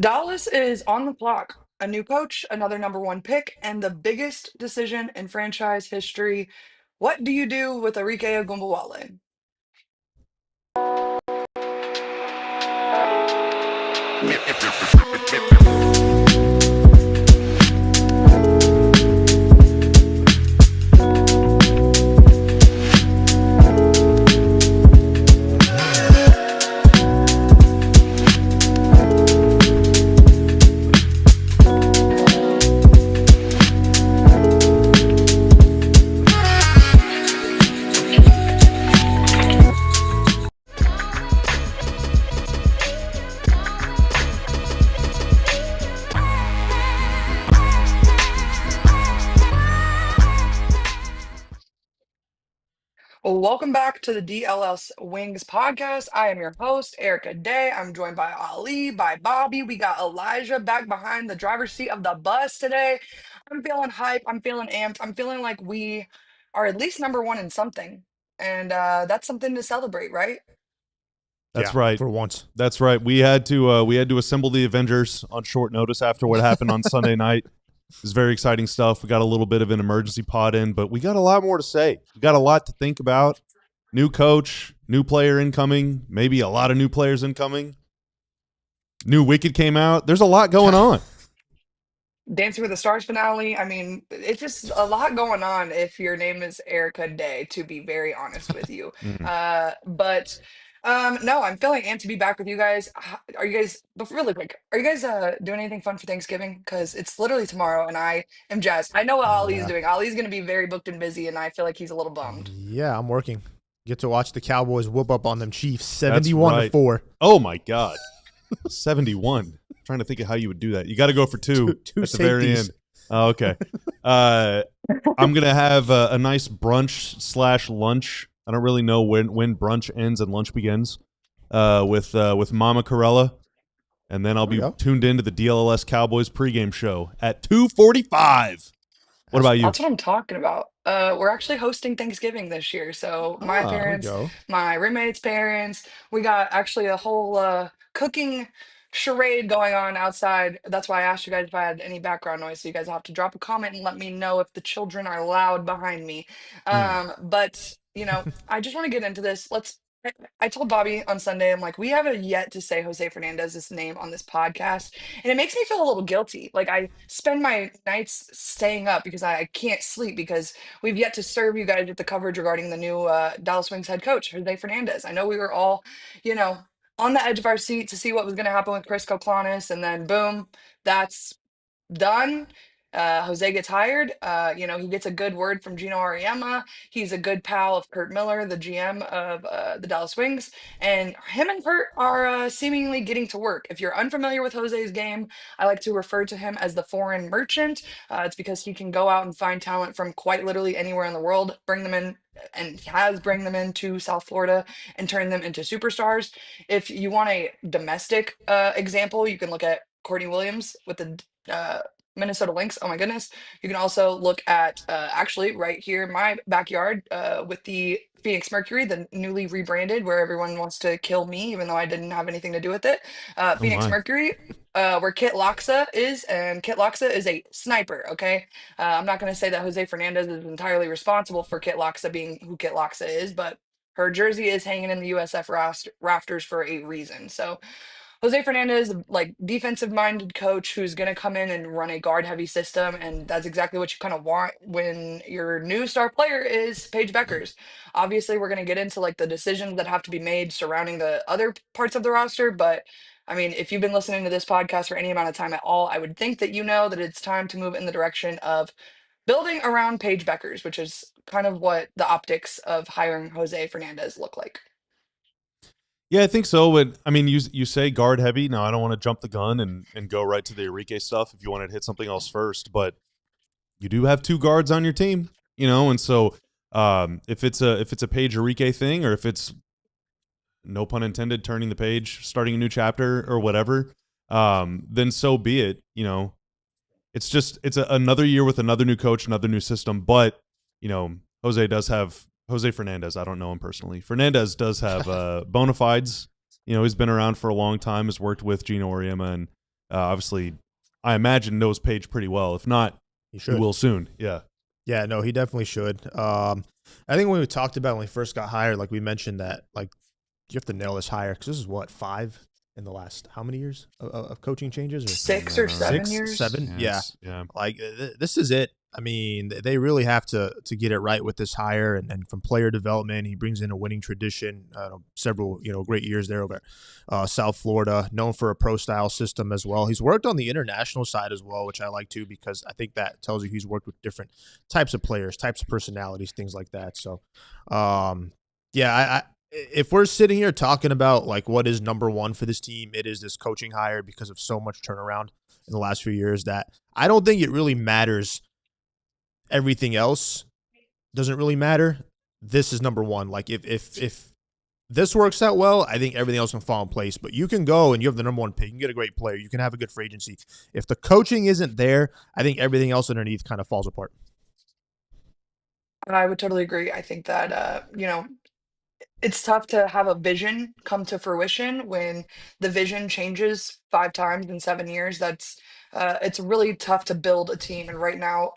Dallas is on the clock. A new coach, another number one pick, and the biggest decision in franchise history. What do you do with Arike Ogunbowale? Well, welcome back to the DLLS Wings podcast. I am your host, Erica Day. I'm joined by Ali, by Bobby. We got Elijah back behind the driver's seat of the bus today. I'm feeling hype. I'm feeling amped. I'm feeling like we are at least number one in something. And that's something to celebrate, right? That's Yeah, right. for once. That's right. We had to assemble the Avengers on short notice after what happened on Sunday night. It was very exciting stuff. We got a little bit of an emergency pod in, but we got a lot more to say. We got a lot to think about. New coach, new player incoming, maybe a lot of new players incoming. New Wicked came out. There's a lot going on. Dancing with the Stars finale. I mean, it's just a lot going on if your name is Erica Day, to be very honest with you. Mm. But no, I'm feeling amped to be back with you guys. Are you guys, but really quick, are you guys doing anything fun for Thanksgiving? Because it's literally tomorrow and I am jazzed. I know what Ollie's Yeah. doing. Ollie's going to be very booked and busy, and I feel like he's a little bummed. Yeah, I'm working. Get to watch the Cowboys whoop up on them Chiefs, That's 71 right. to 4. Oh, my God. 71. Trying to think of how you would do that. You got to go for two Two at the very safeties. end. Oh, okay. I'm going to have a nice brunch/lunch. I don't really know when brunch ends and lunch begins with Mama Corella. And then I'll There we be go. tuned into the DLLS Cowboys pregame show at 2:45. What about you? That's what I'm talking about. We're actually hosting Thanksgiving this year. So my There we parents, go. my roommate's parents, we got actually a whole cooking charade going on outside. That's why I asked you guys if I had any background noise. So you guys have to drop a comment and let me know if the children are loud behind me. Mm. But I just want to get into this. I told Bobby on Sunday, I'm like, we haven't yet to say Jose Fernandez's name on this podcast. And it makes me feel a little guilty. Like I spend my nights staying up because I can't sleep because we've yet to serve you guys with the coverage regarding the new Dallas Wings head coach, Jose Fernandez. I know we were all, you know, on the edge of our seat to see what was going to happen with Chris Koklanis, and then boom, that's done. Jose gets hired. He gets a good word from Gino Auriemma. He's a good pal of Kurt Miller, the GM of the Dallas Wings, and him and Kurt are seemingly getting to work. If you're unfamiliar with Jose's game, I like to refer to him as the foreign merchant. It's because he can go out and find talent from quite literally anywhere in the world, bring them in, and has bring them into South Florida and turn them into superstars. If you want a domestic example, you can look at Courtney Williams with the Minnesota Lynx. Oh my goodness. You can also look at actually right here in my backyard with the Phoenix Mercury, the newly rebranded, where everyone wants to kill me, even though I didn't have anything to do with it. Oh, Phoenix my. Mercury, where Kit Loxa is, and Kit Loxa is a sniper. Okay, I'm not going to say that Jose Fernandez is entirely responsible for Kit Loxa being who Kit Loxa is, but her jersey is hanging in the USF rafters for a reason. So Jose Fernandez, like defensive minded coach who's going to come in and run a guard heavy system. And that's exactly what you kind of want when your new star player is Paige Bueckers. Obviously, we're going to get into like the decisions that have to be made surrounding the other parts of the roster. But I mean, if you've been listening to this podcast for any amount of time at all, I would think that you know that it's time to move in the direction of building around Paige Bueckers, which is kind of what the optics of hiring Jose Fernandez look like. Yeah, I think so. But I mean, you say guard heavy. Now, I don't want to jump the gun and go right to the Arike stuff if you wanted to hit something else first. But you do have two guards on your team, and so if it's a Paige Arike thing, or if it's no pun intended, turning the page, starting a new chapter or whatever, then so be it. It's another year with another new coach, another new system. But Jose Fernandez. I don't know him personally. Fernandez does have bona fides. He's been around for a long time. Has worked with Gino Auriemma and obviously, I imagine knows Paige pretty well. If not, he will soon. Yeah. Yeah, no, he definitely should. I think when we talked about when he first got hired, like we mentioned that, like, you have to nail this hire because this is what, 5 in the last how many years of coaching changes? Or 6 or 7 6, years. 7? Yeah. Like this is it. I mean, they really have to get it right with this hire, and from player development, he brings in a winning tradition. Several great years there over South Florida, known for a pro style system as well. He's worked on the international side as well, which I like too, because I think that tells you he's worked with different types of players, types of personalities, things like that. So, yeah, if we're sitting here talking about like what is number one for this team, it is this coaching hire because of so much turnaround in the last few years that I don't think it really matters. Everything else doesn't really matter. This is number one. Like if this works out well, I think everything else can fall in place. But you can go and you have the number one pick. You can get a great player. You can have a good free agency. If the coaching isn't there, I think everything else underneath kind of falls apart. I would totally agree. I think that it's tough to have a vision come to fruition when the vision changes 5 times in 7 years. It's really tough to build a team. And right now,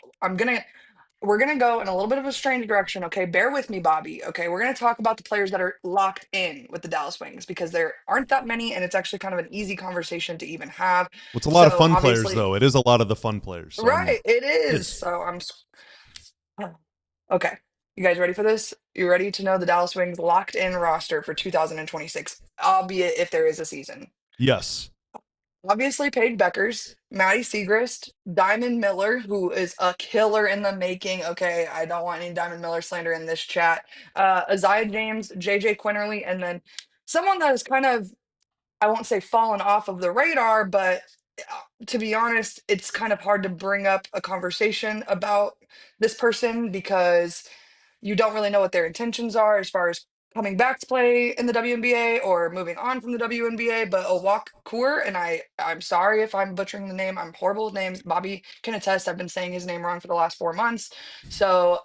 we're gonna go in a little bit of a strange direction. Okay, bear with me, Bobby. Okay, we're gonna talk about the players that are locked in with the Dallas Wings because there aren't that many, and it's actually kind of an easy conversation to even have. Well, it's a lot of So fun players, obviously, though. It is a lot of the fun players. So right, it is. yes. So okay. You guys ready for this? You ready to know the Dallas Wings locked in roster for 2026, albeit if there is a season? Yes. Obviously, Paige Bueckers, Maddie Segrist, Diamond Miller, who is a killer in the making. Okay, I don't want any Diamond Miller slander in this chat. Isaiah James, JJ Quinterly, and then someone that is kind of, I won't say fallen off of the radar, but to be honest, it's kind of hard to bring up a conversation about this person because you don't really know what their intentions are as far as coming back to play in the WNBA or moving on from the WNBA. But Awak Kuier, and I'm sorry if I'm butchering the name. I'm horrible with names. Bobby can attest. I've been saying his name wrong for the last 4 months, so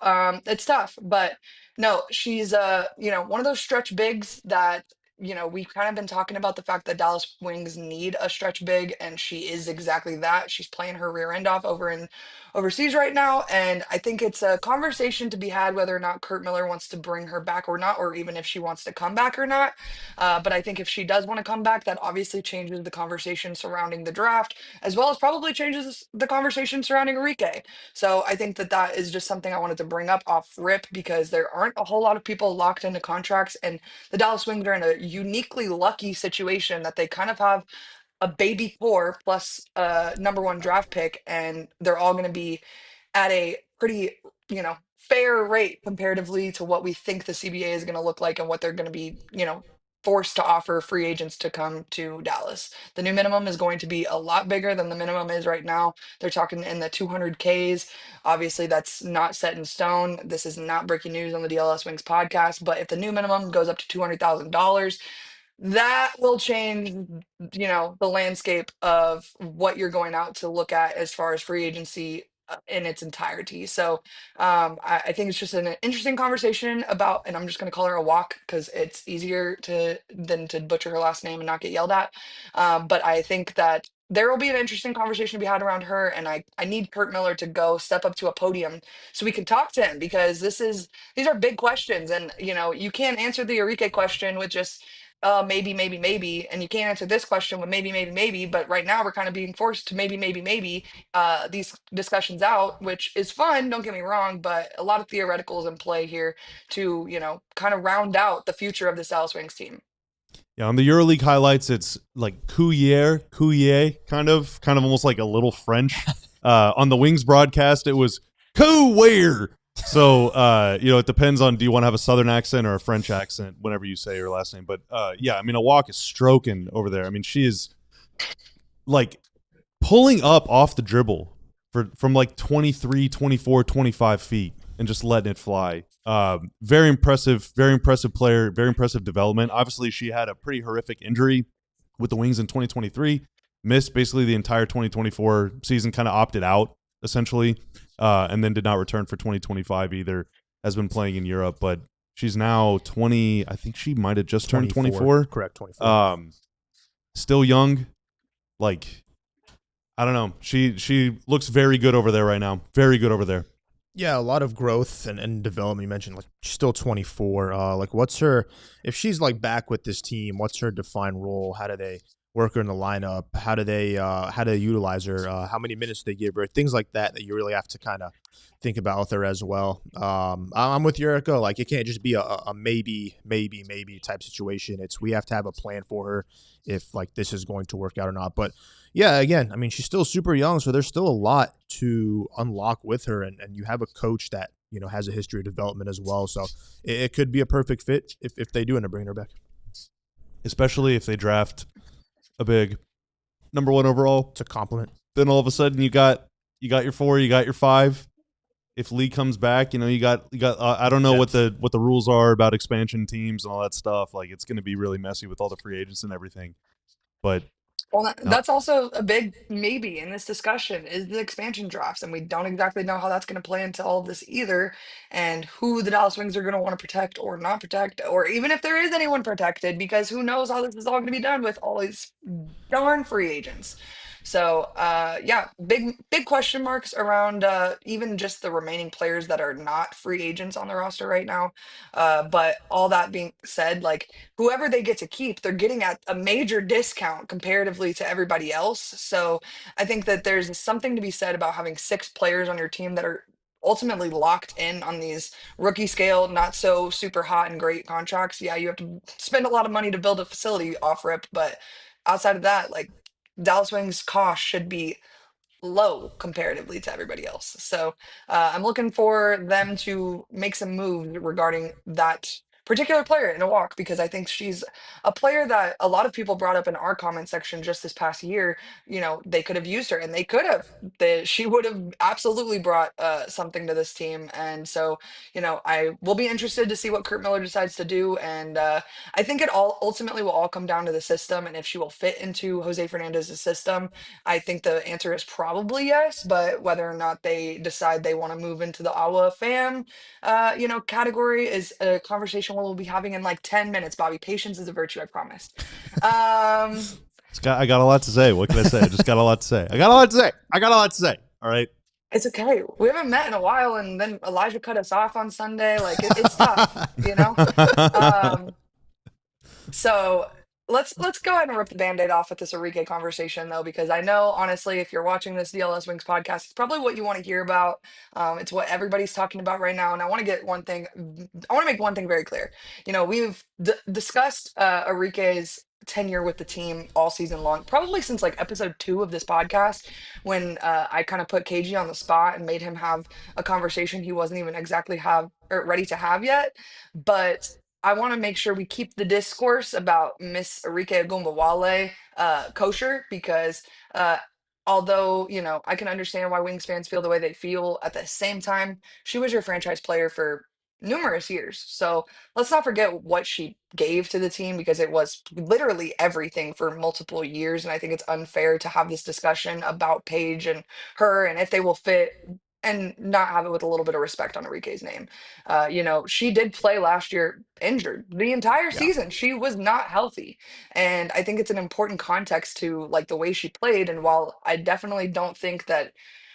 it's tough. But no, she's one of those stretch bigs that we've kind of been talking about the fact that Dallas Wings need a stretch big, and she is exactly that. She's playing her rear end off over in overseas right now, and I think it's a conversation to be had whether or not Kurt Miller wants to bring her back or not, or even if she wants to come back or not. But I think if she does want to come back, that obviously changes the conversation surrounding the draft, as well as probably changes the conversation surrounding Arike. So I think that is just something I wanted to bring up off rip because there aren't a whole lot of people locked into contracts, and the Dallas Wings are in a uniquely lucky situation that they kind of have a baby core plus a number one draft pick, and they're all going to be at a pretty, fair rate comparatively to what we think the CBA is going to look like and what they're going to be, forced to offer free agents to come to Dallas. The new minimum is going to be a lot bigger than the minimum is right now. They're talking in the 200Ks. Obviously, that's not set in stone. This is not breaking news on the DLLS Wings podcast, but if the new minimum goes up to $200,000, that will change, the landscape of what you're going out to look at as far as free agency in its entirety. So I think it's just an interesting conversation about, and I'm just going to call her a walk because it's easier than to butcher her last name and not get yelled at. But I think that there will be an interesting conversation to be had around her, and I need Kurt Miller to go step up to a podium so we can talk to him because these are big questions, and you can't answer the Arike question with just maybe, maybe, maybe, and you can't answer this question with maybe, maybe, maybe. But right now, we're kind of being forced to maybe, maybe, maybe these discussions out, which is fun. Don't get me wrong, but a lot of theoreticals in play here to kind of round out the future of this Dallas Wings team. Yeah, on the EuroLeague highlights, it's like Kuier, kind of almost like a little French. On the Wings broadcast, it was Kuier. So, it depends on, do you want to have a Southern accent or a French accent whenever you say your last name? But, yeah, I mean, Awak is stroking over there. I mean, she is, like, pulling up off the dribble from, like, 23, 24, 25 feet and just letting it fly. Very impressive player, very impressive development. Obviously, she had a pretty horrific injury with the Wings in 2023. Missed basically the entire 2024 season, kind of opted out, essentially. And then did not return for 2025 either. Has been playing in Europe, but she's now 20. I think she might have just turned 24. Correct, 24. Still young. Like, I don't know. She looks very good over there right now. Very good over there. Yeah, a lot of growth and development. You mentioned like she's still 24. Like what's her if she's like back with this team, what's her defined role? How do they work her in the lineup? How do they utilize her? How many minutes do they give her? Things like that you really have to kind of think about with her as well. I'm with Erica. Like it can't just be a maybe type situation. It's we have to have a plan for her if like this is going to work out or not. But yeah, again, I mean, she's still super young, so there's still a lot to unlock with her, and you have a coach that has a history of development as well. So it could be a perfect fit if they do end up bringing her back. Especially if they draft a big number 1 overall. It's a compliment. Then all of a sudden you got your 4, you got your 5. If Lee comes back, you got. I don't know what the rules are about expansion teams and all that stuff. Like it's going to be really messy with all the free agents and everything. But Well, no, that's also a big maybe in this discussion is the expansion drafts, and we don't exactly know how that's going to play into all of this either, and who the Dallas Wings are going to want to protect or not protect, or even if there is anyone protected, because who knows how this is all going to be done with all these darn free agents. So, yeah, big question marks around even just the remaining players that are not free agents on the roster right now. But all that being said, like whoever they get to keep, they're getting at a major discount comparatively to everybody else. So I think that there's something to be said about having 6 players on your team that are ultimately locked in on these rookie scale, not so super hot and great contracts. Yeah, you have to spend a lot of money to build a facility off rip, but outside of that, like Dallas Wings cost should be low comparatively to everybody else. So I'm looking for them to make some moves regarding that particular player in a walk because I think she's a player that a lot of people brought up in our comment section just this past year. They could have used her and they could have. She would have absolutely brought something to this team. And so, I will be interested to see what Kurt Miller decides to do. And I think it all ultimately will all come down to the system and if she will fit into Jose Fernandez's system. I think the answer is probably yes, but whether or not they decide they want to move into the Awa fam, category is a conversation we'll be having in like 10 minutes, Bobby. Patience is a virtue, I promise. Um, I got a lot to say. What can I say? I just got a lot to say. I got a lot to say. All right. it's okay. We haven't met in a while, and then Elijah cut us off on Sunday. Like it's tough. Um, So let's go ahead and rip the band-aid off with this Arike conversation though, because I know honestly, if you're watching this DLS Wings podcast, it's probably what you want to hear about. It's what everybody's talking about right now, and I want to make one thing very clear. We've discussed Arike's tenure with the team all season long, probably since like episode 2 of this podcast, when I kind of put KG on the spot and made him have a conversation he wasn't even exactly have or ready to have yet, but. I want to make sure we keep the discourse about Miss Arike Ogunbowale kosher because uh, although, I can understand why Wings fans feel the way they feel, at the same time, she was your franchise player for numerous years. So let's not forget what she gave to the team because it was literally everything for multiple years. And I think it's unfair to have this discussion about Paige and her and if they will fit and not have it with a little bit of respect on Enrique's name. She did play last year injured the entire Yeah. season. She was not healthy. And I think it's an important context to like the way she played. And while I definitely don't think that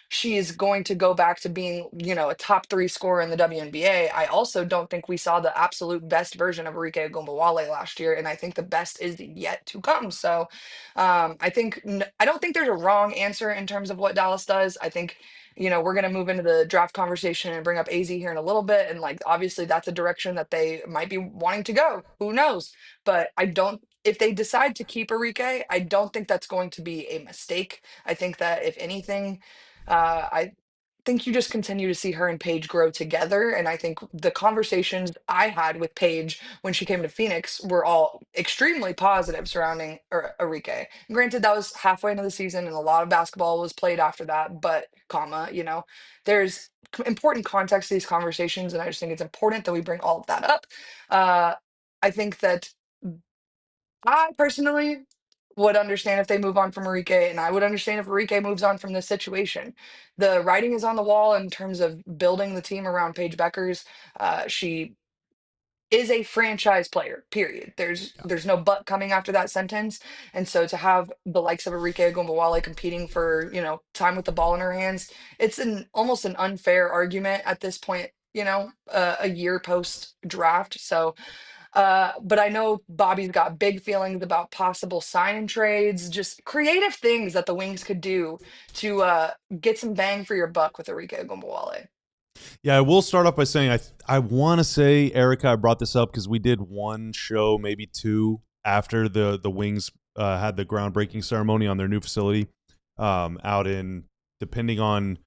she is going to go back to being, a top 3 scorer in the WNBA, I also don't think we saw the absolute best version of Arike Ogunbowale last year. And I think the best is yet to come. So I don't think there's a wrong answer in terms of what Dallas does. I think we're going to move into the draft conversation and bring up AZ here in a little bit. And like, obviously, that's a direction that they might be wanting to go. Who knows? But if they decide to keep Arike, I don't think that's going to be a mistake. I think that if anything, I think you just continue to see her and Paige grow together. And I think the conversations I had with Paige when she came to Phoenix were all extremely positive surrounding Arike. Granted, that was halfway into the season and a lot of basketball was played after that, but there's important context to these conversations. And I just think it's important that we bring all of that up. Uh, I think that I personally would understand if they move on from Enrique, and I would understand if Enrique moves on from this situation. The writing is on the wall in terms of building the team around Paige Bueckers. She is a franchise player, period. Yeah. There's no but coming after that sentence. And so to have the likes of Arike Ogunbowale competing for, time with the ball in her hands, it's an almost an unfair argument at this point, a year post draft. So but I know Bobby's got big feelings about possible sign and trades, just creative things that the Wings could do to get some bang for your buck with Arike Ogunbowale. Yeah, I will start off by saying I want to say, Erica, I brought this up because we did one show, maybe two, after the Wings had the groundbreaking ceremony on their new facility out in, depending on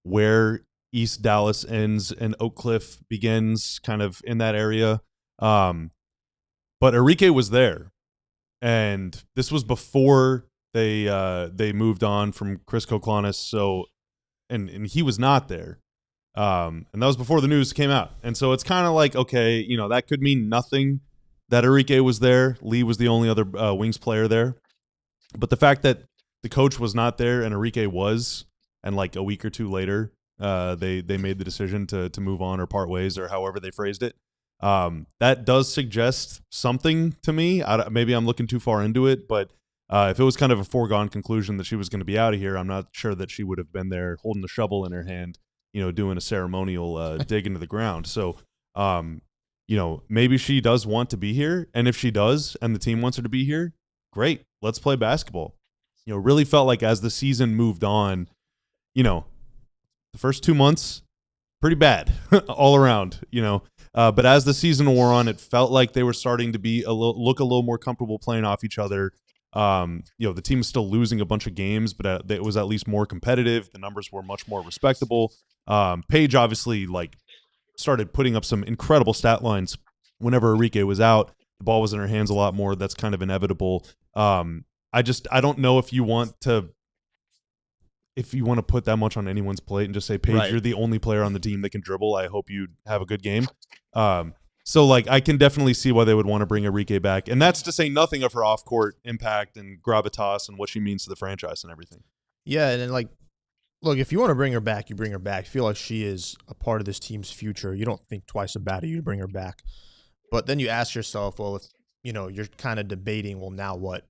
where East Dallas ends and Oak Cliff begins, kind of in that area. But Arike was there, and this was before they moved on from Chris Koklanis, so and he was not there. And that was before the news came out. And so it's kind of like, okay, that could mean nothing that Arike was there. Lee was the only other Wings player there. But the fact that the coach was not there and Arike was, and like a week or two later, they made the decision to move on or part ways or however they phrased it. That does suggest something to me. Maybe I'm looking too far into it, but if it was kind of a foregone conclusion that she was going to be out of here, I'm not sure that she would have been there holding the shovel in her hand, doing a ceremonial dig into the ground. So, maybe she does want to be here. And if she does, and the team wants her to be here, great. Let's play basketball. Really felt like as the season moved on, the first 2 months, pretty bad all around, but as the season wore on, it felt like they were starting to be look a little more comfortable playing off each other. The team was still losing a bunch of games, but it was at least more competitive. The numbers were much more respectable. Paige obviously started putting up some incredible stat lines whenever Arike was out. The ball was in her hands a lot more. That's kind of inevitable. I don't know if you want to put that much on anyone's plate and just say, Paige, Right. You're the only player on the team that can dribble. I hope you have a good game. So I can definitely see why they would want to bring Arike back. And that's to say nothing of her off-court impact and gravitas and what she means to the franchise and everything. Yeah, and then look, if you want to bring her back, you bring her back. You feel like she is a part of this team's future. You don't think twice about it. You bring her back. But then you ask yourself, well, if you're kind of debating, well, now what?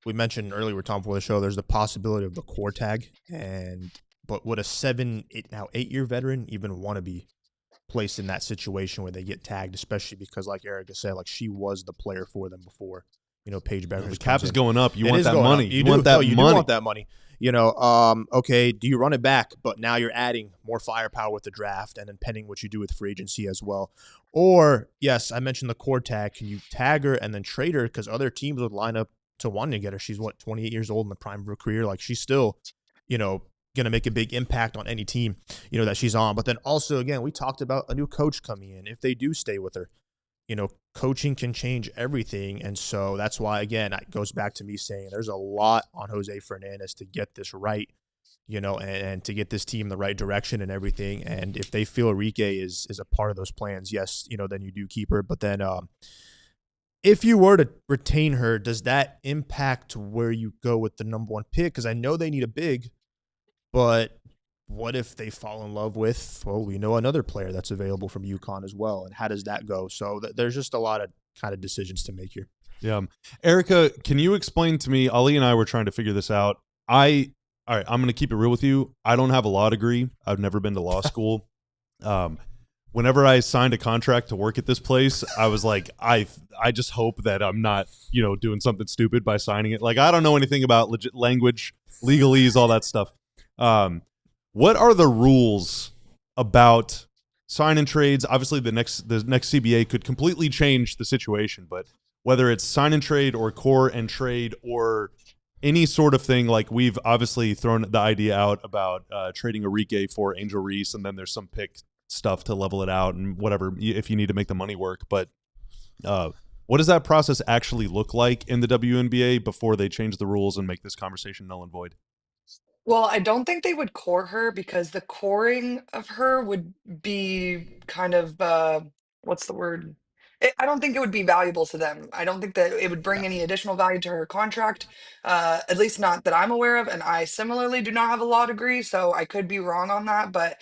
We mentioned earlier, we were talking before the show, there's the possibility of the core tag, but would a 8-year veteran even want to be placed in that situation where they get tagged, especially because, like Erica said, she was the player for them before. Paige Bueckers. The cap is going up. You It want is that going money. up. You want that you money. do want that money. Okay, do you run it back? But now you're adding more firepower with the draft, and then pending what you do with free agency as well. Or yes, I mentioned the core tag. Can you tag her and then trade her because other teams would line up to wanting to get her? She's 28 years old in the prime of her career. She's still, going to make a big impact on any team, that she's on. But then also, again, we talked about a new coach coming in. If they do stay with her, coaching can change everything. And so that's why, again, it goes back to me saying there's a lot on José Fernández to get this right, and to get this team in the right direction and everything. And if they feel Arike is a part of those plans, yes, then you do keep her. But then if you were to retain her, does that impact where you go with the number one pick? Because I know they need a big, but what if they fall in love with, another player that's available from UConn as well? And how does that go? So there's just a lot of kind of decisions to make here. Yeah. Erica, can you explain to me, Ali and I were trying to figure this out. All right, I'm going to keep it real with you. I don't have a law degree. I've never been to law school. Whenever I signed a contract to work at this place, I was like, I just hope that I'm not, doing something stupid by signing it. I don't know anything about legit language, legalese, all that stuff. What are the rules about sign and trades? Obviously, the next CBA could completely change the situation, but whether it's sign and trade or core and trade or any sort of thing, we've obviously thrown the idea out about trading Arike for Angel Reese, and then there's some pick stuff to level it out and whatever if you need to make the money work. But what does that process actually look like in the WNBA before they change the rules and make this conversation null and void? Well, I don't think they would core her because the coring of her would be kind of what's the word? I don't think it would be valuable to them. I don't think that it would bring Yeah. any additional value to her contract, at least not that I'm aware of. And I similarly do not have a law degree, so I could be wrong on that. But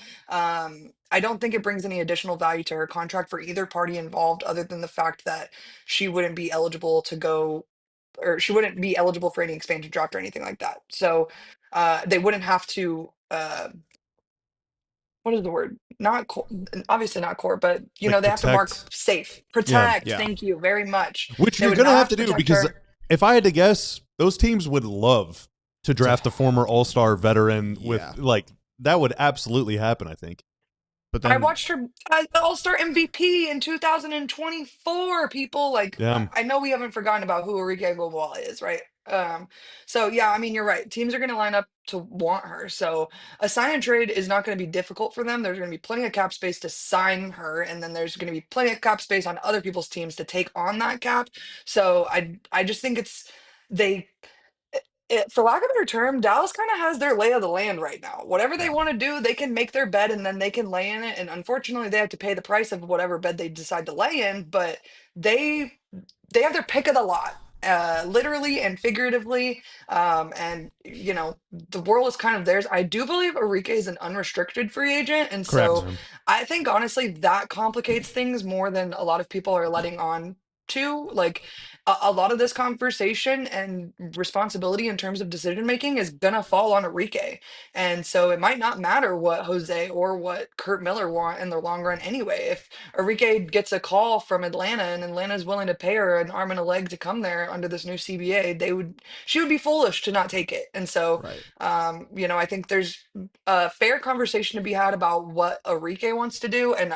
I don't think it brings any additional value to her contract for either party involved, other than the fact that she wouldn't be eligible to go, or she wouldn't be eligible for any expansion draft or anything like that. So they wouldn't have to. What is the word? Not core, obviously not core, but Like they have to mark protect. safe, Yeah. protect. Yeah. Thank you very much. Which They you're would going to not have have to to do protect because her. if I had to guess, those teams would love to draft a former All-Star veteran with Yeah. like that would absolutely happen, I think. But I then watched her as the All-Star MVP in 2024. People like Yeah. I know we haven't forgotten about who Arike Ogunbowale is, right? So yeah, I mean you're right. Teams are going to line up to want her. So a sign and trade is not going to be difficult for them. There's going to be plenty of cap space to sign her, and then there's going to be plenty of cap space on other people's teams to take on that cap. So I just think they for lack of a better term, Dallas kind of has their lay of the land right now. Whatever they yeah, want to do, they can make their bed and then they can lay in it. And unfortunately, they have to pay the price of whatever bed they decide to lay in. But they they have their pick of the lot, literally and figuratively. And the world is kind of theirs. I do believe Arike is an unrestricted free agent, and correct. so Yeah. I think honestly that complicates things more than a lot of people are letting on to. Like a lot of this conversation and responsibility in terms of decision making is gonna fall on Arike. And so it might not matter what Jose or what Kurt Miller want in the long run anyway. If Arike gets a call from Atlanta and Atlanta's willing to pay her an arm and a leg to come there under this new CBA, she would be foolish to not take it. And so Right. I think there's a fair conversation to be had about what Arike wants to do. And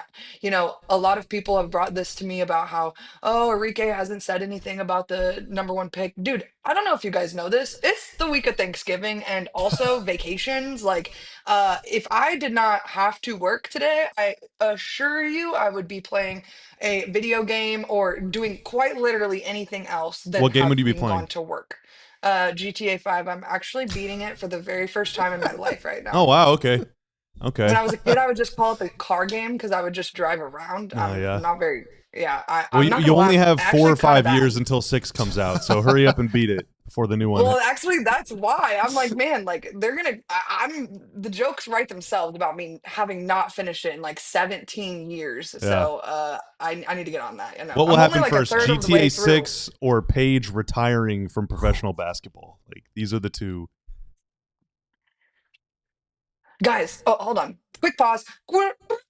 a lot of people have brought this to me about how, oh, Arike hasn't said anything about the number one pick. Dude, I don't know if you guys know this. It's the week of Thanksgiving and also vacations. Like, if I did not have to work today, I assure you I would be playing a video game or doing quite literally anything else than What game would you be having playing? gone to work. GTA 5, I'm actually beating it for the very first time in my life right Oh now. wow, okay. Okay. When I was a kid, I would just call it the car game because I would just drive around. Oh I'm yeah. not very, yeah, Well, I'm not you gonna lie, only I'm have four actually or kind of 5 years bad. until 6 comes out, so hurry up and beat it before the new one. Well, actually, that's why I'm like, man, like they're gonna. I'm the jokes write themselves about me having not finished it in like 17 years. Yeah. So, I need to get on that. What will I'm only happen like a first? third of the way GTA through. 6 or Paige retiring from professional basketball? Like these are the two. Guys, oh, hold on, quick pause.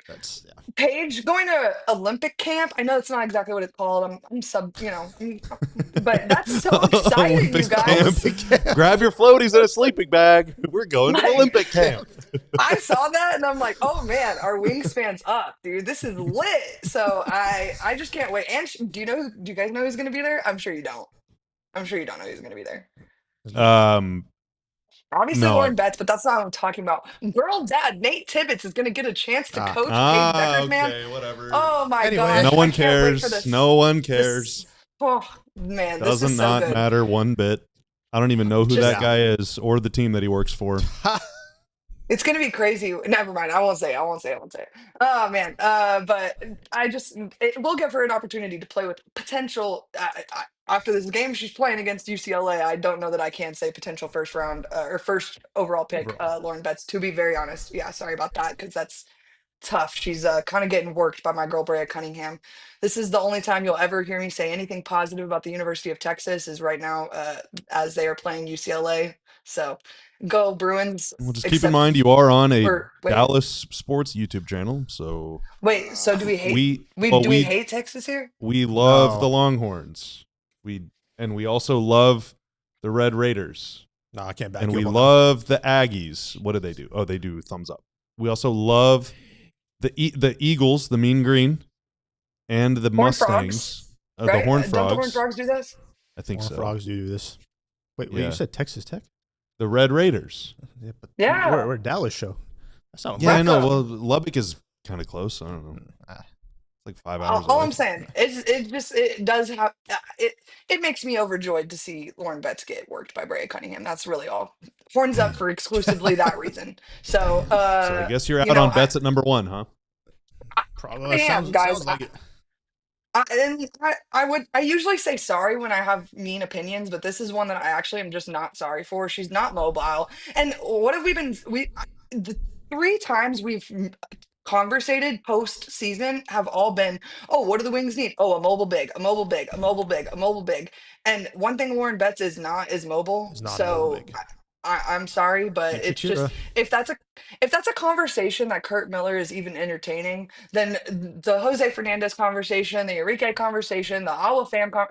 That's yeah. Paige going to Olympic camp. I know it's not exactly what it's called. I'm but that's so exciting, you Olympic camp. guys. Olympic camp. Grab your floaties and a sleeping bag. We're going to Like, Olympic camp. I saw that and I'm like, oh man, our wingspan's up, dude. This is lit. So I just can't wait. And do you guys know who's gonna be there? I'm sure you don't. I'm sure you don't know who's gonna be there. Um, Obviously no. Lauren Betts, but that's not what I'm talking about. Girl dad, Nate Tibbetts is gonna get a chance to Ah. coach Paige Bueckers, man. Okay, whatever. Oh my Anyway. gosh. No one I can't wait for cares. this. No one This cares. oh man, this Doesn't is so not good. matter one bit. I don't even know who Just that guy is or the team that he works for. it's gonna be crazy. Never mind. I won't say it. I won't say it. I won't say it. Oh man. But we'll give her an opportunity to play with potential. After this game, she's playing against UCLA. I don't know that I can say potential first round or first overall pick, Overall. Lauren Betts. To be very honest, yeah. Sorry about that because that's tough. She's kind of getting worked by my girl Brea Cunningham. This is the only time you'll ever hear me say anything positive about the University of Texas. Is right now as they are playing UCLA. So go Bruins. Well, just keep in Except mind you are on a or wait, Dallas sports YouTube channel, so wait. So do we hate? we We well do we hate Texas here? we love the No. Longhorns. We also love the Red Raiders, No, I can't back and you we up on love the Aggies. What do they do? Oh, they do thumbs up. We also love the Eagles, the Mean Green, and the Horned Mustangs, frogs, the right? Horned Don't the horned Frogs. frogs do this? I that. think More so. frogs do this. Wait, Yeah. you said Texas Tech? The Red Raiders. Yeah, but Yeah. we're Dallas show. That's not Yeah, I know. Welcome. Well, Lubbock is kind of close. I don't know. Ah, It's like 5 hours All away. I'm saying is it does have it makes me overjoyed to see Lauren Betts get worked by Brea Cunningham. That's really all. Horns up for exclusively that reason. So So I guess you're out on bets at number 1, huh? probably I am, guys. sounds like it. I usually say sorry when I have mean opinions, but this is one that I actually am just not sorry for. She's not mobile. And what have we been the 3 times we've conversated post-season have all been, oh, what do the Wings need? Oh, a mobile big, a mobile big, a mobile big, a mobile big. And one thing Lauren Betts is not is mobile. It's not a mobile So big. I'm sorry, but And it's just Shakira. if that's a conversation that Kurt Miller is even entertaining, then the Jose Fernandez conversation, the Arike conversation, the Awa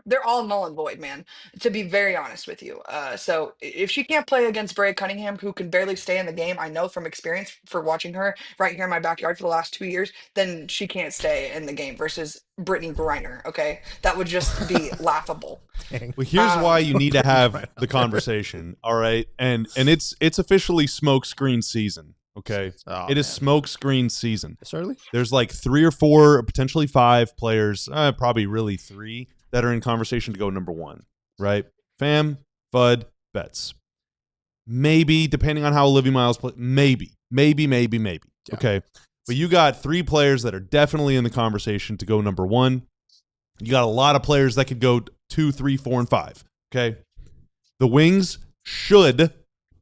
they're all null and void, man. To be very honest with you. So if she can't play against Bray Cunningham, who can barely stay in the game, I know from experience for watching her right here in my backyard for the last 2 years, then she can't stay in the game versus Brittany Griner. Okay, that would just be laughable. Dang. Well, here's why you need to have right the conversation, all right? And it's officially smoke screen season, okay? Oh, It is man. smoke screen season. It's early. There's like 3 or 4, potentially 5 players, probably really 3 that are in conversation to go number 1, right? Fam, Bud, Betts. Maybe, depending on how Olivia Miles plays, maybe. Yeah. Okay. But you got 3 players that are definitely in the conversation to go number 1. You got a lot of players that could go 2, 3, 4, and 5. Okay. The Wings should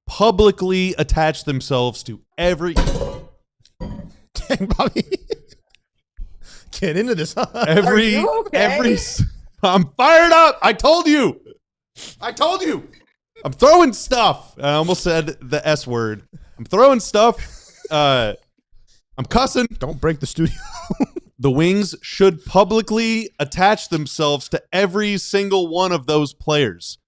publicly attach themselves to every Dang, Bobby. Get into this. Huh? every you okay? every I'm fired up. I told you. I'm throwing stuff. I almost said the S word. I'm throwing stuff. I'm cussing. Don't break the studio. The Wings should publicly attach themselves to every single one of those players.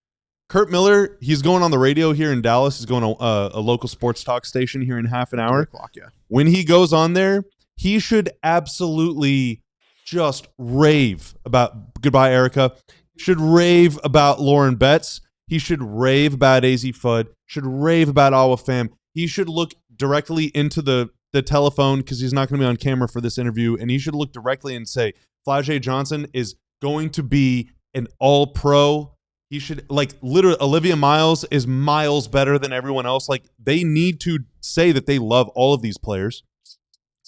Kurt Miller, he's going on the radio here in Dallas. He's going to a local sports talk station here in half an hour. Yeah. When he goes on there, he should absolutely just rave about goodbye, Erica. Should rave about Lauren Betts. He should rave about AZ Fudd. Should rave about Awa Fam. He should look directly into the telephone because he's not going to be on camera for this interview, and he should look directly and say, Flau'jae Johnson is going to be an all-pro. He should, like, literally, Olivia Miles is miles better than everyone else. Like, they need to say that they love all of these players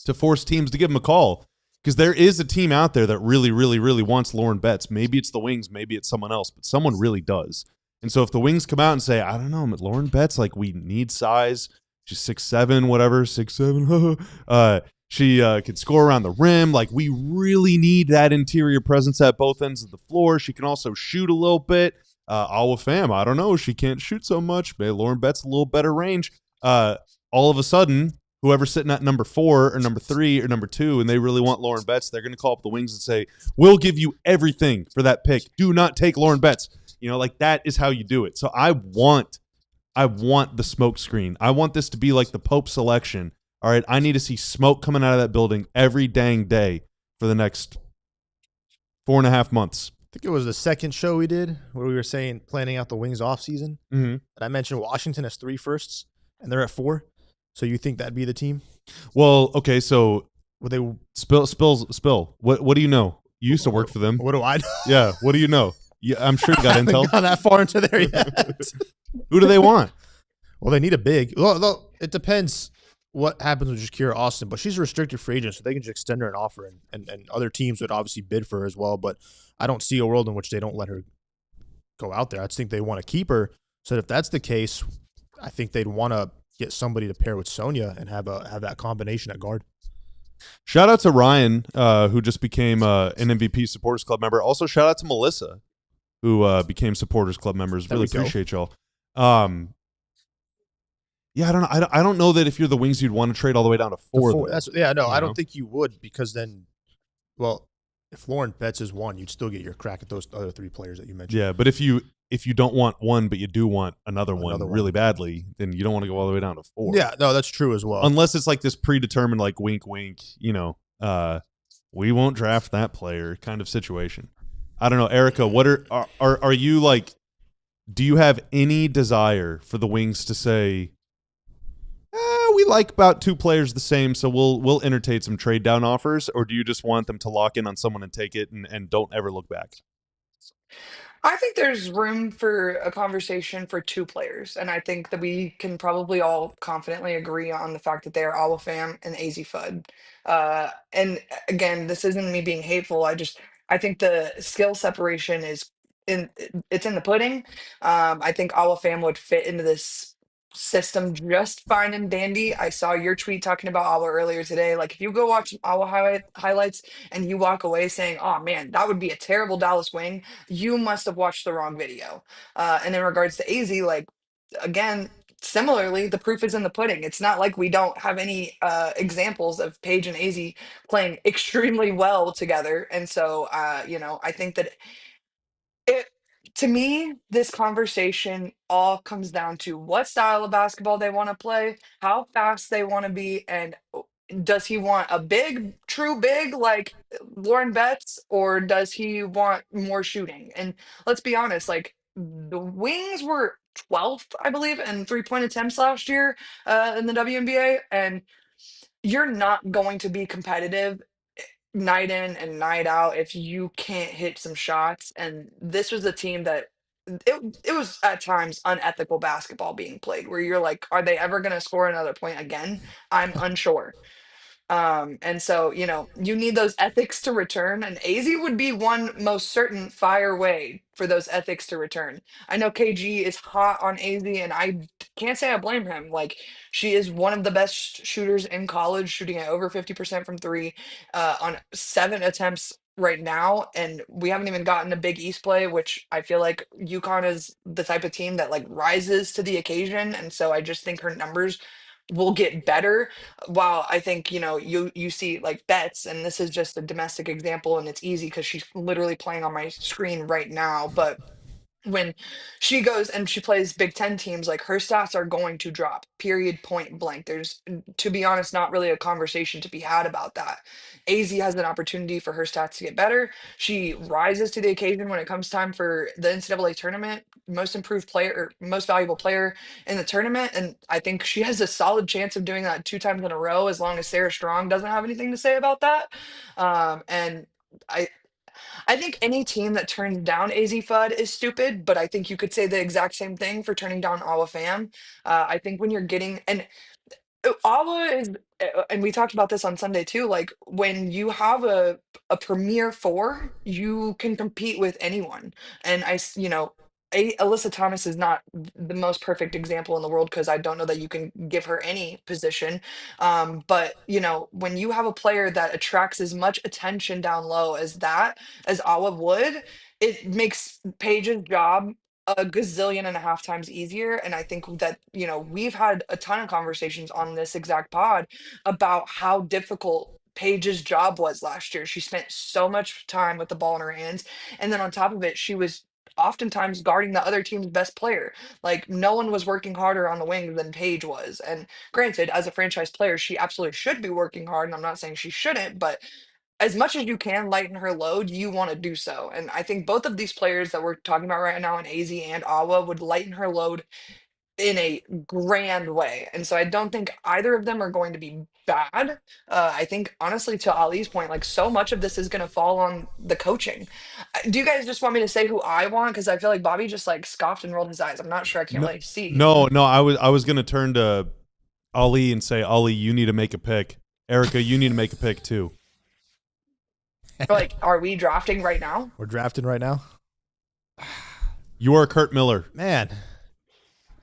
to force teams to give them a call, because there is a team out there that really, really, really wants Lauren Betts. Maybe it's the Wings, maybe it's someone else, but someone really does. And so if the Wings come out and say, I don't know, Lauren Betts, like, we need size. She's 6'7", whatever, 6'7". She can score around the rim. Like, we really need that interior presence at both ends of the floor. She can also shoot a little bit. Awa Fam, I don't know. She can't shoot so much. But Lauren Betts a little better range. All of a sudden, whoever's sitting at number 4 or number 3 or number 2, and they really want Lauren Betts, they're going to call up the Wings and say, we'll give you everything for that pick. Do not take Lauren Betts. You know, like, that is how you do it. So I want the smoke screen. I want this to be like the Pope selection. All right, I need to see smoke coming out of that building every dang day for the next 4.5 months. I think it was the second show we did where we were saying planning out the Wings off season. Mm-hmm. And I mentioned Washington has 3 firsts, and they're at 4. So you think that'd be the team? Well, okay, so Would they? spill. What do you know? You used to work for them. What do I know? Yeah. What do you know? Yeah, I'm sure you got I haven't intel. gone that far into there yet. Who do they want? Well, they need a big. Well, it depends what happens with Shakira Austin, but she's a restricted free agent, so they can just extend her an offer, and other teams would obviously bid for her as well. But I don't see a world in which they don't let her go out there. I just think they want to keep her. So if that's the case, I think they'd want to get somebody to pair with Sonia and have that combination at guard. Shout out to Ryan, who just became an MVP Supporters Club member. Also, shout out to Melissa, who became Supporters Club members. Really appreciate y'all. Yeah, I don't know. I don't know that if you're the Wings, you'd want to trade all the way down to 4. I don't think you would, because then, well, if Lauren Betts is 1, you'd still get your crack at those other 3 players that you mentioned. Yeah, but if you don't want 1, but you do want another one really badly, then you don't want to go all the way down to 4. Yeah, no, that's true as well. Unless it's like this predetermined, like, wink, wink, you know, we won't draft that player kind of situation. I don't know, Erica. What are you like? Do you have any desire for the Wings to say, we like about 2 players the same, so we'll entertain some trade down offers, or do you just want them to lock in on someone and take it and don't ever look back? I think there's room for a conversation for 2 players, and I think that we can probably all confidently agree on the fact that they are Awa Fam and AZ Fudd. And again, this isn't me being hateful. I think the skill separation is it's in the pudding. I think Awa Fam would fit into this system just fine and dandy. I saw your tweet talking about Awa earlier today. Like, if you go watch Awa highlights and you walk away saying, "Oh man, that would be a terrible Dallas wing," you must have watched the wrong video. And in regards to AZ, like, again, similarly, the proof is in the pudding. It's not like we don't have any examples of Paige and AZ playing extremely well together. And so, I think that it, to me, this conversation all comes down to what style of basketball they want to play, how fast they want to be, and does he want a big, true big like Lauren Betts, or does he want more shooting? And let's be honest, like the Wings were 12th, I believe, in 3-point attempts last year in the WNBA, and you're not going to be competitive night in and night out if you can't hit some shots. And this was a team that it was at times unethical basketball being played where you're like, are they ever going to score another point again? I'm unsure. And so, you need those ethics to return, and AZ would be one most certain fire way for those ethics to return. I know KG is hot on AZ, and I can't say I blame him. Like, she is one of the best shooters in college, shooting at over 50% from three, on 7 attempts right now. And we haven't even gotten a Big East play, which I feel like UConn is the type of team that like rises to the occasion. And so I just think her numbers will get better. While I think, you see like Betts, and this is just a domestic example, and it's easy because she's literally playing on my screen right now. But when she goes and she plays Big Ten teams, like her stats are going to drop, period, point blank. There's, to be honest, not really a conversation to be had about that. AZ has an opportunity for her stats to get better. She rises to the occasion when it comes time for the NCAA tournament, most improved player, or most valuable player in the tournament. And I think she has a solid chance of doing that 2 times in a row, as long as Sarah Strong doesn't have anything to say about that. And I, I think any team that turns down AZ Fudd is stupid, but I think you could say the exact same thing for turning down Awa Fam. I think when you're getting, and Awa is, and we talked about this on Sunday too. Like when you have a premier four, you can compete with anyone. And Alyssa Thomas is not the most perfect example in the world because I don't know that you can give her any position. But when you have a player that attracts as much attention down low as Awa would, it makes Paige's job a gazillion and a half times easier. And I think that, we've had a ton of conversations on this exact pod about how difficult Paige's job was last year. She spent so much time with the ball in her hands. And then on top of it, she was oftentimes guarding the other team's best player. Like no one was working harder on the wing than Paige was. And granted, as a franchise player, she absolutely should be working hard. And I'm not saying she shouldn't, but as much as you can lighten her load, you want to do so. And I think both of these players that we're talking about right now in AZ and Awa would lighten her load in a grand way. And so I don't think either of them are going to be bad. I think honestly, to Ali's point, like so much of this is going to fall on the coaching. Do you guys just want me to say who I want? Because I feel like Bobby just like scoffed and rolled his eyes. I'm not sure. I can't No, really see. no. I was gonna turn to Ali and say, Ali, you need to make a pick. Erica, you need to make a pick too. Like, are we drafting right now? We're drafting right now. You are Kurt Miller, Man,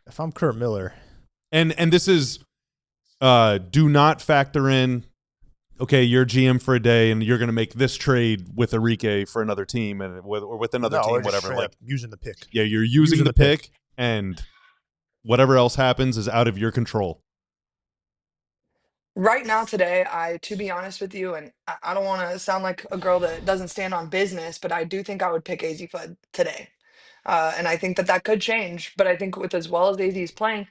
if I'm Kurt Miller, and this is do not factor in. Okay, you're GM for a day, and you're going to make this trade with Arike for another team, and or with another no, team, we're just whatever. straight Like, up using the pick. yeah, you're using the pick, and whatever else happens is out of your control. Right now, today, to be honest with you, and I don't want to sound like a girl that doesn't stand on business, but I do think I would pick AZ Fudd today. And I think that that could change, but I think with as well as AZ is playing,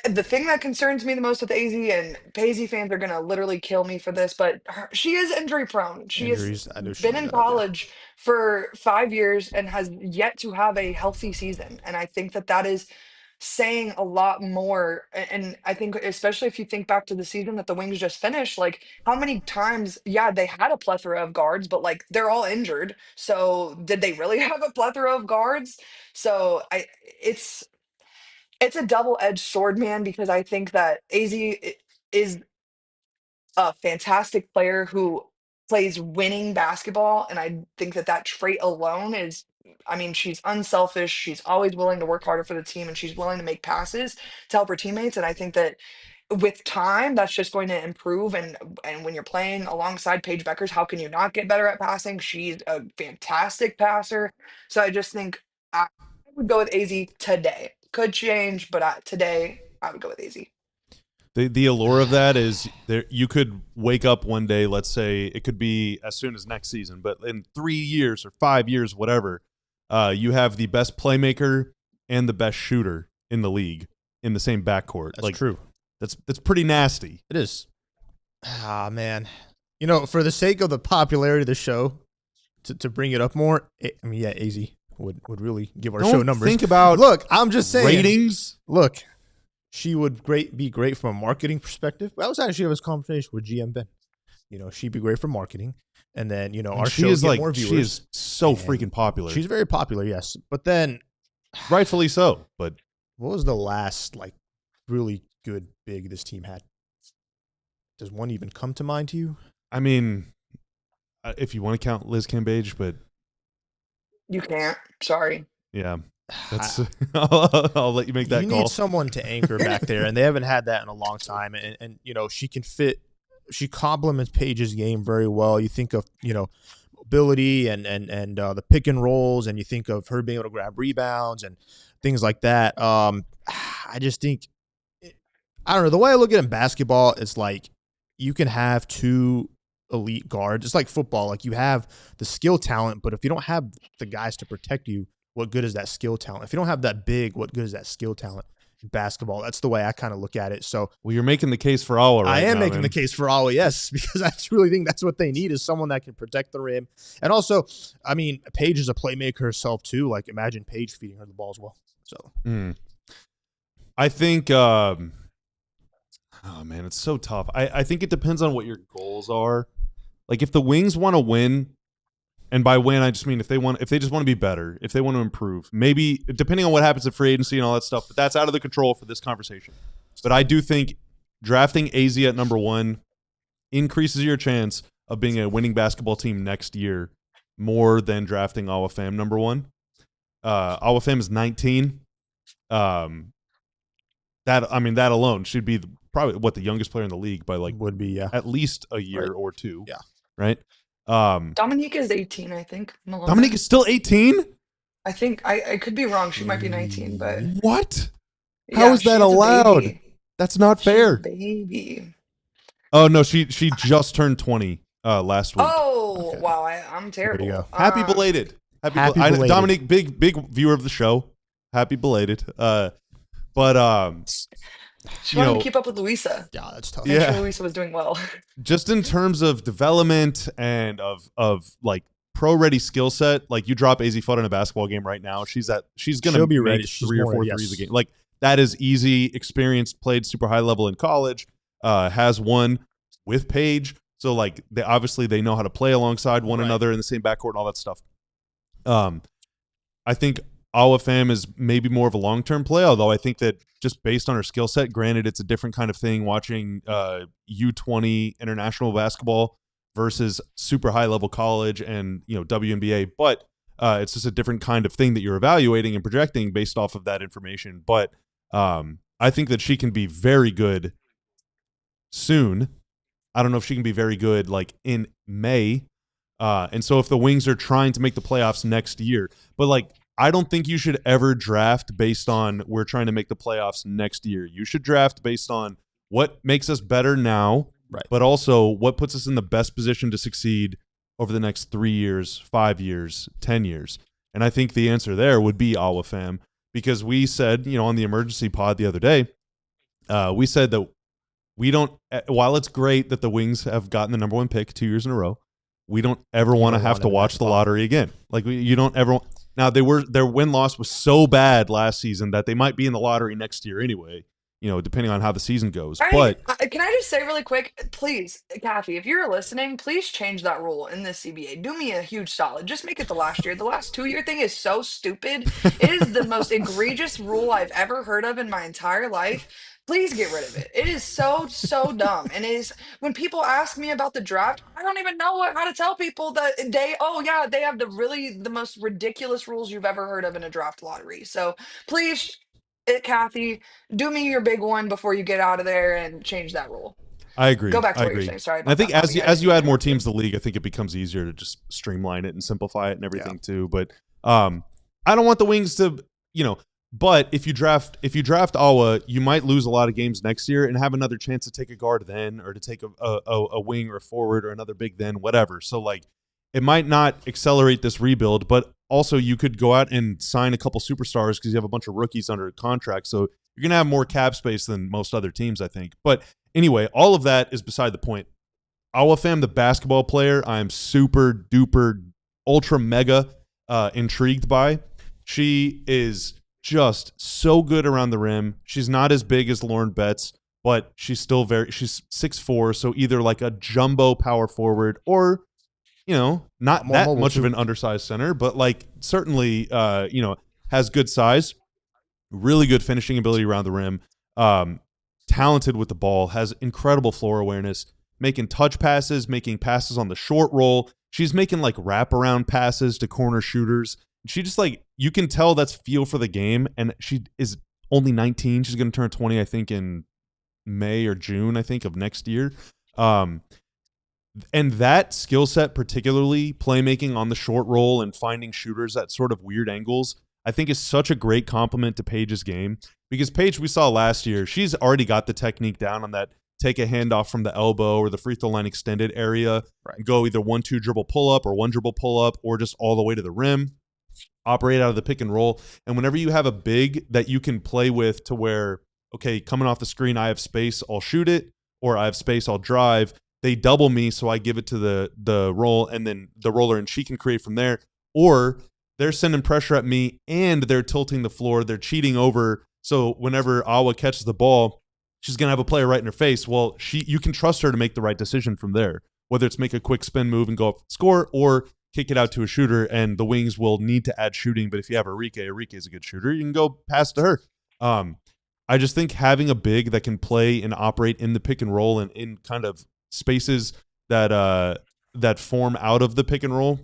the thing that concerns me the most with AZ, and Paisy fans are going to literally kill me for this, but she is injury prone. She has Injuries, I knew she been was in gonna do. college for 5 years and has yet to have a healthy season. And I think that that is saying a lot more. And I think, especially if you think back to the season that the Wings just finished, like how many times, yeah, they had a plethora of guards, but like they're all injured. So did they really have a plethora of guards? So it's a double-edged sword, man, because I think that is a fantastic player who plays winning basketball, and I think that that trait alone is I mean, she's unselfish. She's always willing to work harder for the team, and she's willing to make passes to help her teammates. And I think that with time, that's just going to improve. And when you're playing alongside Paige Bueckers, how can you not get better at passing? She's a fantastic passer. So I just think I would go with AZ today. Could change, but today I would go with AZ. The allure of that is there. You could wake up one day. Let's say it could be as soon as next season, but in 3 years or 5 years, whatever, you have the best playmaker and the best shooter in the league in the same backcourt. That's true. That's pretty nasty. It is. Ah, man. You know, for the sake of the popularity of the show, to bring it up more, I mean, yeah, AZ would really give our show numbers. Think about look, I'm just saying. ratings. Look, she would be great from a marketing perspective. I was actually having this conversation with GM Ben. You know, she'd be great for marketing. And then, you know, our show get more viewers. She is so freaking popular. She's very popular, yes. But then, rightfully so. But what was the last, like, really good big this team had? Does one even come to mind to you? I mean, if you want to count Liz Cambage, but You can't. Sorry. yeah. That's I'll let you make that you call. You need someone to anchor back there, and they haven't had that in a long time. And you know, she can fit. She complements Paige's game very well. You think of, you know, mobility and the pick and rolls, and you think of her being able to grab rebounds and things like that. I just think, I don't know, the way I look at it in basketball, it's like you can have two elite guards. It's like football. Like, you have the skill talent, but if you don't have the guys to protect you, what good is that skill talent? If you don't have that big, what good is that skill talent in basketball? That's the way I kind of look at it. So, well, you're making the case for Awa right now. I am making the case for Awa, yes, because I really think that's what they need, is someone that can protect the rim. And also, I mean, Paige is a playmaker herself too. Like, imagine Paige feeding her the ball as well. So, I think, oh man, it's so tough. I think it depends on what your goals are. Like, if the Wings want to win, and by win, I just mean if they just want to be better, if they want to improve, maybe depending on what happens at free agency and all that stuff, but that's out of the control for this conversation. But I do think drafting AZ at number 1 increases your chance of being a winning basketball team next year more than drafting Awa Fam number 1. Awa Fam is 19. That alone should be probably the youngest player in the league by would be at least a year or two. Yeah. Right. Dominique is 18, I think. Dominique is still 18? I think I could be wrong. She might be 19, but what? How is that allowed? That's not fair. Baby. Oh no, she just turned 20 last week. Oh, okay. Wow, I'm terrible. There you go. Happy belated. Happy belated. Dominique, big viewer of the show. Happy belated. She wanted to keep up with Louisa. Yeah, that's tough. Make sure Louisa was doing well. Just in terms of development and of like pro ready skill set, like, you drop AZ Foot in a basketball game right now, she's gonna be make ready. 3 or 4 threes a game. Like, that is easy. Experienced, played super high level in college, has won with Paige. So, like, they know how to play alongside one another in the same backcourt and all that stuff. I think Awa Fam is maybe more of a long-term play, although I think that just based on her skill set, granted, it's a different kind of thing watching U20 international basketball versus super high-level college and, you know, WNBA, but it's just a different kind of thing that you're evaluating and projecting based off of that information. But I think that she can be very good soon. I don't know if she can be very good, like, in May. And so if the Wings are trying to make the playoffs next year, but, like, I don't think you should ever draft based on we're trying to make the playoffs next year. You should draft based on what makes us better now, but also what puts us in the best position to succeed over the next 3 years, 5 years, 10 years. And I think the answer there would be Awa Fam, because we said, you know, on the emergency pod the other day, we said that we don't, while it's great that the Wings have gotten the number 1 pick 2 years in a row, we don't ever want to have to watch the lottery again. Like, you don't ever. Now, their win-loss was so bad last season that they might be in the lottery next year anyway, you know, depending on how the season goes. But can I just say really quick, please, Kathy, if you're listening, please change that rule in the CBA. Do me a huge solid. Just make it the last year. The last 2-year thing is so stupid. It is the most egregious rule I've ever heard of in my entire life. Please get rid of it. It is so, so dumb. And it is when people ask me about the draft, I don't even know how to tell people that oh yeah, they have the most ridiculous rules you've ever heard of in a draft lottery. So please, Kathy, do me your big one before you get out of there and change that rule. I Go agree. back to I what you're agree. saying. Sorry And I about think that, Bobby. I didn't as you mean to add more interrupt you. teams to the league, I think it becomes easier to just streamline it and simplify it and Yeah. everything too. But I don't want the Wings to, you know. But if you draft Awa, you might lose a lot of games next year and have another chance to take a guard then, or to take a wing or a forward or another big then, whatever. So like, it might not accelerate this rebuild, but also you could go out and sign a couple superstars because you have a bunch of rookies under contract. So you're gonna have more cap space than most other teams, I think. But anyway, all of that is beside the point. Awa Pham, the basketball player, I'm super duper ultra mega intrigued by. She is just so good around the rim. She's not as big as Lauren Betts, but she's still she's 6'4", so either like a jumbo power forward or, not More that mobile much of too. an undersized center, but like certainly has good size, really good finishing ability around the rim, um, talented with the ball, has incredible floor awareness, making touch passes, making passes on the short roll. She's making like wraparound passes to corner shooters. She just like, you can tell that's feel for the game. And she is only 19. She's going to turn 20, I think, in May or June, I think, of next year. And that skill set, particularly playmaking on the short roll and finding shooters at sort of weird angles, I think is such a great compliment to Paige's game. Because Paige, we saw last year, she's already got the technique down on that take a handoff from the elbow or the free throw line extended area, Right. and go either 1-2 dribble pull up or one dribble pull up or just all the way to the rim, operate out of the pick and roll. And whenever you have a big that you can play with to where, okay, coming off the screen, I have space, I'll shoot it, or I have space, I'll drive. They double me, so I give it to the roll and then the roller, and she can create from there. Or they're sending pressure at me and they're tilting the floor, they're cheating over. So whenever Awa catches the ball, she's gonna have a player right in her face. Well, you can trust her to make the right decision from there, whether it's make a quick spin move and go up score, or kick it out to a shooter. And the Wings will need to add shooting, but if you have Arike is a good shooter, you can go pass to her. I just think having a big that can play and operate in the pick and roll and in kind of spaces that form out of the pick and roll,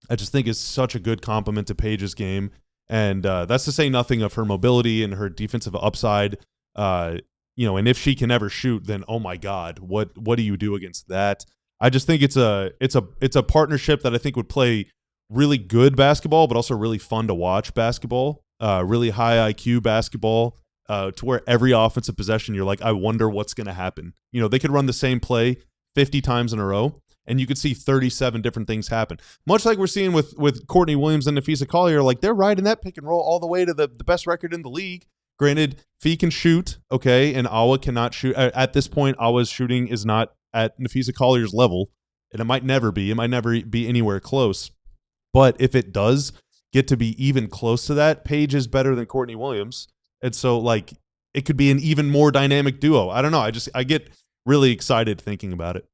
I just think is such a good compliment to Paige's game. And that's to say nothing of her mobility and her defensive upside. And if she can ever shoot, then oh my God, what do you do against that? I just think it's a partnership that I think would play really good basketball, but also really fun to watch basketball. Really high IQ basketball. To where every offensive possession, you're like, I wonder what's going to happen. They could run the same play 50 times in a row, and you could see 37 different things happen. Much like we're seeing with Courtney Williams and Nafisa Collier, like they're riding that pick and roll all the way to the best record in the league. Granted, Fee can shoot, okay, and Awa cannot shoot. At this point, Awa's shooting is not at Nafisa Collier's level, and it might never be. It might never be anywhere close. But if it does get to be even close to that, Paige is better than Courtney Williams. And so, like, it could be an even more dynamic duo. I don't know. I get really excited thinking about it.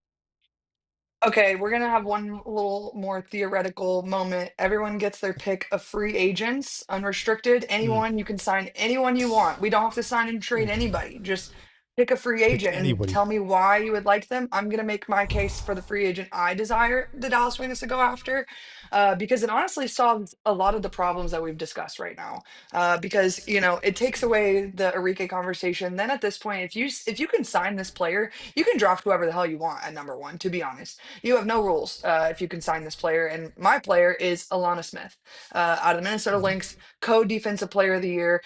Okay, we're gonna have one little more theoretical moment. Everyone gets their pick of free agents, unrestricted. Mm. Anyone, you can sign anyone you want. We don't have to sign and trade anybody. Just pick a free Pick agent and anybody. tell me why you would like them. I'm gonna make my case for the free agent I desire the Dallas Wings to go after, because it honestly solves a lot of the problems that we've discussed right now. Because it takes away the Arike conversation. Then at this point, if you can sign this player, you can draft whoever the hell you want at number one. To be honest, you have no rules if you can sign this player. And my player is Alana Smith out of the Minnesota Mhm. Lynx, co-defensive player of the year,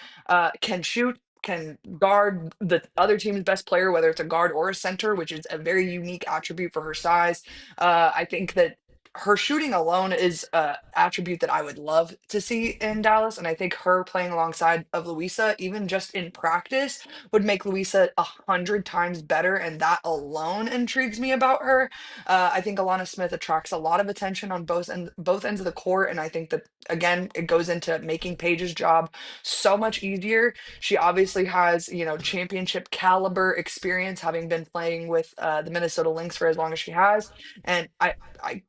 can shoot, can guard the other team's best player, whether it's a guard or a center, which is a very unique attribute for her size. I think that her shooting alone is a attribute that I would love to see in Dallas, and I think her playing alongside of Louisa, even just in practice, would make Louisa 100 times better, and that alone intrigues me about her. I think Alana Smith attracts a lot of attention on both ends of the court, and I think that again it goes into making Paige's job so much easier. She obviously has championship caliber experience, having been playing with the Minnesota Lynx for as long as she has, and I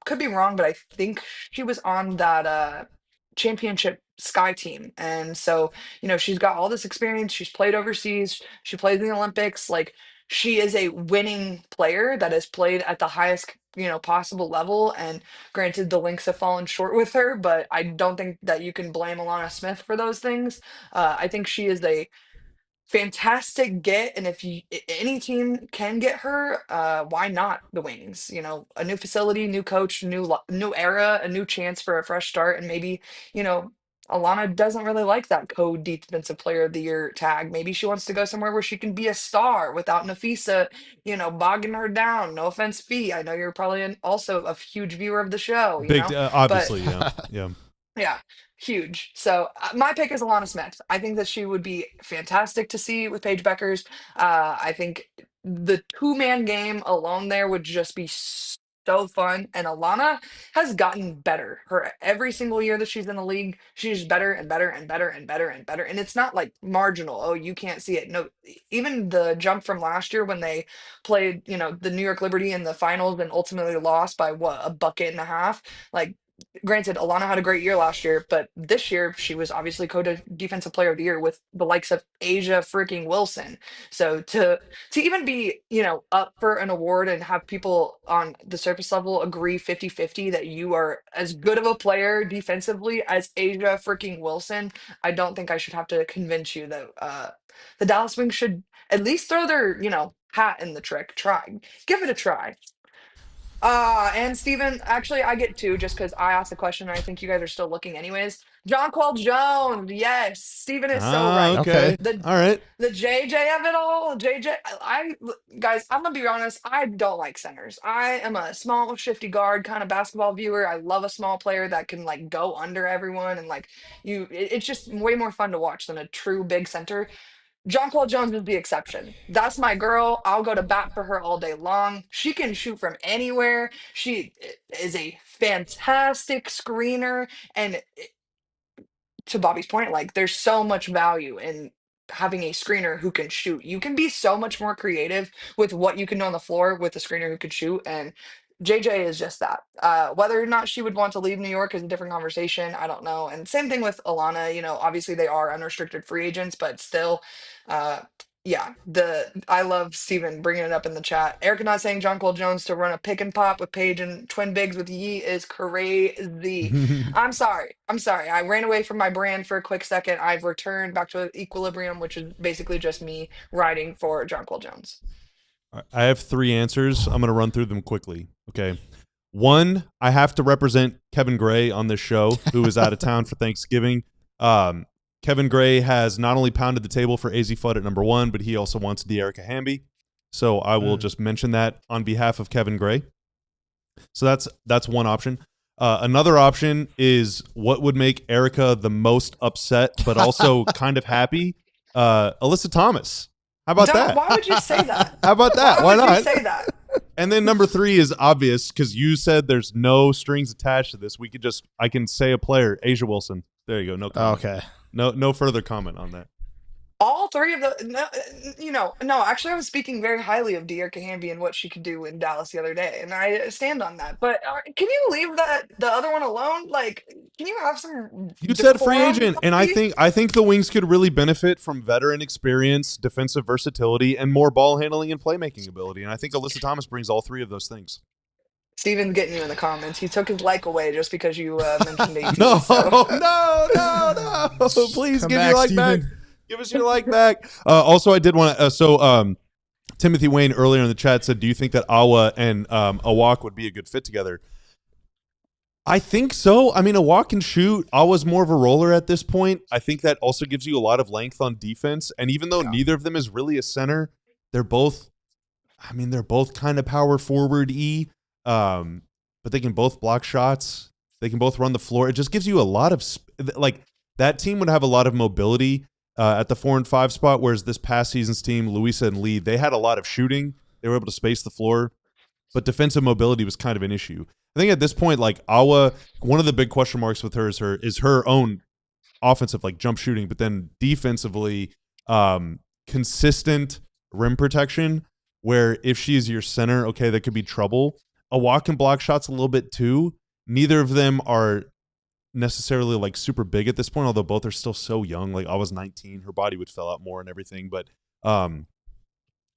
could be wrong, but I think she was on that. championship Sky team. And so, she's got all this experience. She's played overseas. She played in the Olympics. Like, she is a winning player that has played at the highest, possible level. And granted, the Lynx have fallen short with her, but I don't think that you can blame Alana Smith for those things. I think she is a fantastic get, and if any team can get her, why not the Wings? A new facility, new coach, new era, a new chance for a fresh start. And maybe, you know Alana doesn't really like that co-defensive player of the year tag. Maybe she wants to go somewhere where she can be a star without Nafisa, bogging her down. No offense, Fee, I know you're probably also a huge viewer of the show, Big, but obviously, yeah, yeah. yeah, huge. So my pick is Alana Smith. I think that she would be fantastic to see with Paige Bueckers. I think the two-man game alone there would just be so fun. And Alana has gotten better. Her every single year that she's in the league, she's better and better and better and better and better. And it's not like marginal. Oh, you can't see it. No, even the jump from last year when they played, the New York Liberty in the finals and ultimately lost by what, a bucket and a half. Like, granted, Alana had a great year last year, but this year she was obviously defensive player of the year with the likes of Asia freaking Wilson. So to even be, up for an award and have people on the surface level agree 50-50 that you are as good of a player defensively as Asia freaking Wilson, I don't think I should have to convince you that the Dallas Wings should at least throw their, hat in the try. Give it a try. And Steven, actually, I get two just because I asked the question and I think you guys are still looking anyways. Jonquel Jones, yes. Steven is so right. Okay. The All right. the JJ of it all, JJ, guys, I'm gonna be honest, I don't like centers. I am a small, shifty guard kind of basketball viewer. I love a small player that can like go under everyone and like it's just way more fun to watch than a true big center. Jonquel Jones is the exception. That's my girl. I'll go to bat for her all day long. She can shoot from anywhere. She is a fantastic screener. And to Bobby's point, like there's so much value in having a screener who can shoot. You can be so much more creative with what you can do on the floor with a screener who can shoot. And JJ is just that. Whether or not she would want to leave New York is a different conversation. I don't know. And same thing with Alana. Obviously they are unrestricted free agents, but still, uh, yeah. I love Steven bringing it up in the chat. Erica not saying Jonquel Jones to run a pick and pop with Paige and twin bigs with Yee is crazy. I'm sorry. I'm sorry. I ran away from my brand for a quick second. I've returned back to equilibrium, which is basically just me riding for Jonquel Jones. I have three answers. I'm going to run through them quickly. Okay. One, I have to represent Kevin Gray on this show, who is out of town for Thanksgiving. Kevin Gray has not only pounded the table for AZ Fudd at number one, but he also wants De'Erica Hamby. So I will just mention that on behalf of Kevin Gray. So that's one option. Another option is what would make Erica the most upset, but also kind of happy. Alyssa Thomas. How about that? Why would you say that? How about that? Why not? Why would you say that? And then number three is obvious because you said there's no strings attached to this. I can say a player, Asia Wilson. There you go. No comment. Okay. No further comment on that. All three of no, actually, I was speaking very highly of De'Erica Hamby and what she could do in Dallas the other day, and I stand on that. But can you leave the other one alone? Like, can you have some? You said free decorum, agent, and I think the Wings could really benefit from veteran experience, defensive versatility, and more ball handling and playmaking ability. And I think Alyssa Thomas brings all three of those things. Steven's getting you in the comments. He took his like away just because you mentioned AT. No, so. no. Please Come give back, your like Steven. back. Give us your like back. Also, I did want to. Timothy Wayne earlier in the chat said, "Do you think that Awa and Awak would be a good fit together?" I think so. I mean, Awak can shoot. Awa's more of a roller at this point. I think that also gives you a lot of length on defense. And even though neither of them is really a center, they're both kind of power forward-y. But they can both block shots. They can both run the floor. It just gives you a lot of that team would have a lot of mobility at the 4 and 5 spot, whereas this past season's team, Louisa and Lee, they had a lot of shooting. They were able to space the floor, but defensive mobility was kind of an issue. I think at this point, like Awa, one of the big question marks with her is her own offensive jump shooting, but then defensively, consistent rim protection. Where if she is your center, okay, that could be trouble. Awak can block shots a little bit too. Neither of them are necessarily like super big at this point, although both are still so young. Like I was 19, her body would fill out more and everything. But I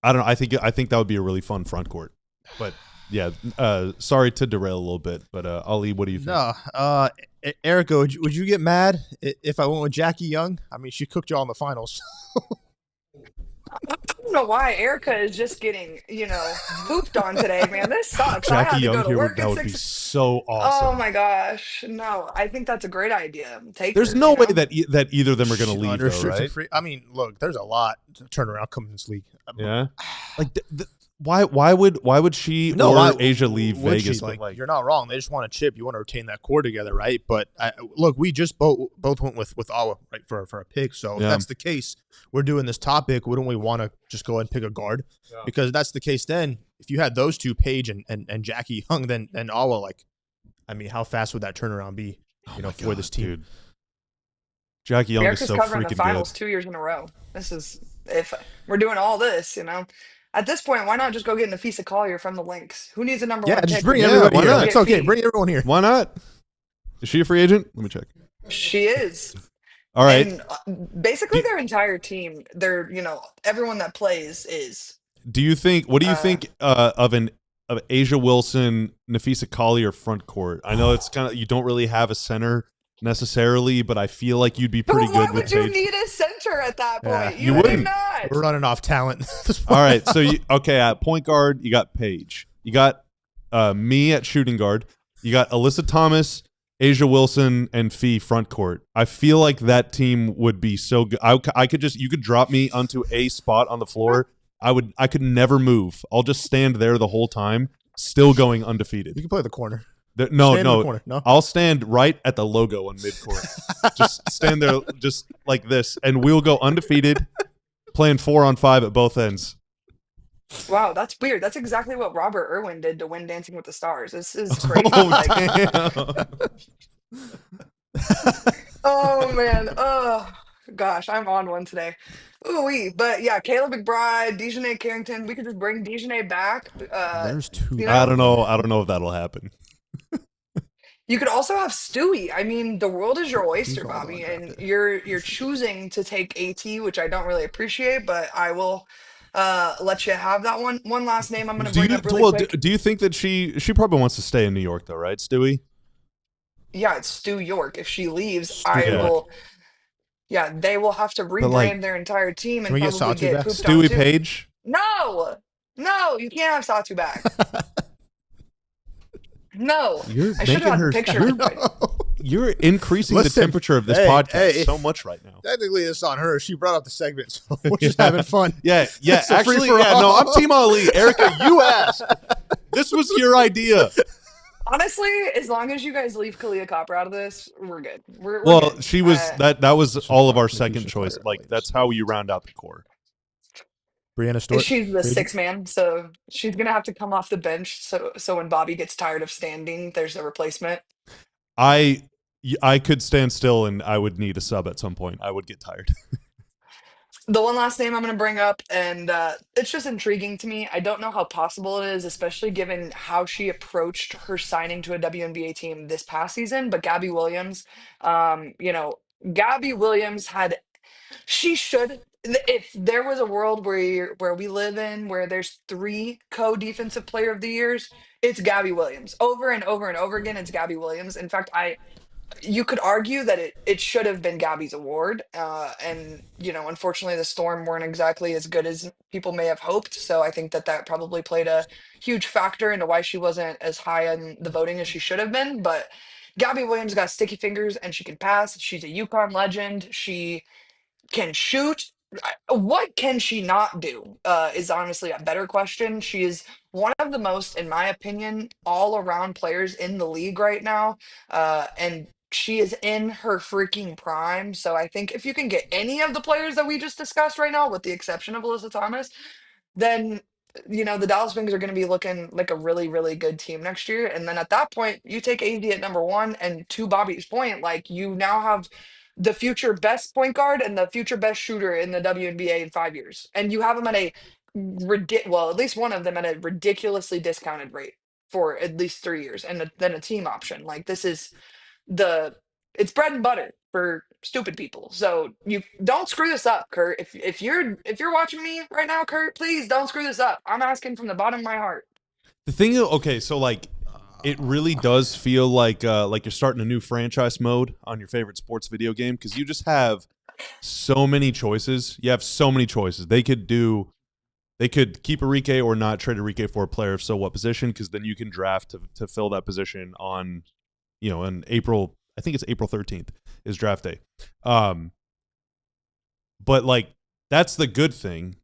don't know. I think that would be a really fun front court. But yeah, sorry to derail a little bit, but Ali, what do you think? No, Erica, would you get mad if I went with Jackie Young? I mean, she cooked y'all in the finals. I don't know why Erica is just getting, pooped on today, man. This sucks. I Jackie had to Young go to here, work that at would be 6. so Oh awesome. my gosh. No, I think that's a great idea. Take There's her, no way that that either of them are going to leave, though, Unrestricted right? free. I mean, look, there's a lot to turn around coming in this league. Yeah, like why would she or Asia leave Vegas? Like, you're not wrong. They just want a chip. You want to retain that core together, right? But look, we just both went with Awa, right, for a pick. So if that's the case, we're doing this topic. Wouldn't we want to just go ahead and pick a guard? Yeah. Because if that's the case, then if you had those two, Paige and Jackie Young, then Awa, like, I mean, how fast would that turnaround be? For this team. Dude. Jackie Young is so covering freaking the finals good. 2 years in a row. This is, if we're doing all this, at this point, why not just go get Nafisa Collier from the Lynx? Who needs a number one pick? Just bring everybody here. Not? It's okay. Bring everyone here. Why not? Is she a free agent? Let me check. She is. All right. And basically their entire team, everyone that plays is. What do you think of Asia Wilson, Nafisa Collier front court? I know it's kind of, you don't really have a center necessarily, but I feel like you'd be pretty good with Paige. Why would you need a center at that point? Yeah, you wouldn't. Not. We're running off talent. All right, so at point guard, you got Paige. You got me at shooting guard. You got Alyssa Thomas, Asia Wilson, and Fee front court. I feel like that team would be so good. You could drop me onto a spot on the floor. I could never move. I'll just stand there the whole time, still going undefeated. You can play the corner. No. I'll stand right at the logo on midcourt. Just stand there, just like this, and we'll go undefeated, playing 4-on-5 at both ends. Wow, that's weird. That's exactly what Robert Irwin did to win Dancing with the Stars. This is crazy. Oh man. Oh gosh, I'm on one today. Ooh-wee. But yeah, Caleb McBride, Dejanay Carrington. We could just bring Dejanay back. There's two. I don't know if that'll happen. You could also have Stewie. I mean, the world is your oyster, Bobby, and you're choosing to take AT, which I don't really appreciate, but I will let you have that one. One last name I'm going to bring up really quick. Do you think that she probably wants to stay in New York, though, right, Stewie? Yeah, it's Stu York. If she leaves, I will. Yeah, they will have to rebrand their entire team and probably get pooped on Stewie too. Paige? No, you can't have Satu back. No, I should have had a picture. You're increasing the temperature of this podcast so much right now. Technically, it's on her. She brought up the segment, so we're just having fun. Yeah. Actually, no, I'm Team Ali. Erica, you asked. This was your idea. Honestly, as long as you guys leave Kalia Copper out of this, we're good. We're good. She was that was all of our second choice. Like that's how you round out the core. Brianna Stewart. She's the sixth man, so she's gonna have to come off the bench. So when Bobby gets tired of standing, there's a replacement. I could stand still and I would need a sub at some point. I would get tired. The one last name I'm going to bring up, and it's just intriguing to me. I don't know how possible it is, especially given how she approached her signing to a WNBA team this past season. But Gabby Williams, Gabby Williams she should. If there was a world where we live in where there's 3 co-defensive player of the years, it's Gabby Williams. Over and over and over again, it's Gabby Williams. In fact, you could argue that it should have been Gabby's award. And, unfortunately, the Storm weren't exactly as good as people may have hoped. So I think that probably played a huge factor into why she wasn't as high on the voting as she should have been. But Gabby Williams got sticky fingers and she can pass. She's a UConn legend. She can shoot. What can she not do is honestly a better question. She is one of the most, in my opinion, all-around players in the league right now. And she is in her freaking prime. So I think if you can get any of the players that we just discussed right now, with the exception of Alyssa Thomas, then the Dallas Wings are going to be looking like a really, really good team next year. And then at that point, you take AD at number 1, and to Bobby's point, like you now have the future best point guard and the future best shooter in the WNBA in 5 years. And you have them at at least one of them at a ridiculously discounted rate for at least 3 years, and then a team option. Like this is the It's bread and butter for stupid people. So you don't screw this up, Kurt. If you're watching me right now, Kurt, please don't screw this up. I'm asking from the bottom of my heart. The thing, okay, so like, it really does feel like you're starting a new franchise mode on your favorite sports video game because you just have so many choices. You have so many choices. They could keep Arike or not trade Arike for a player of so what position, because then you can draft to fill that position on, in April. I think it's April 13th is draft day. But like, that's the good thing.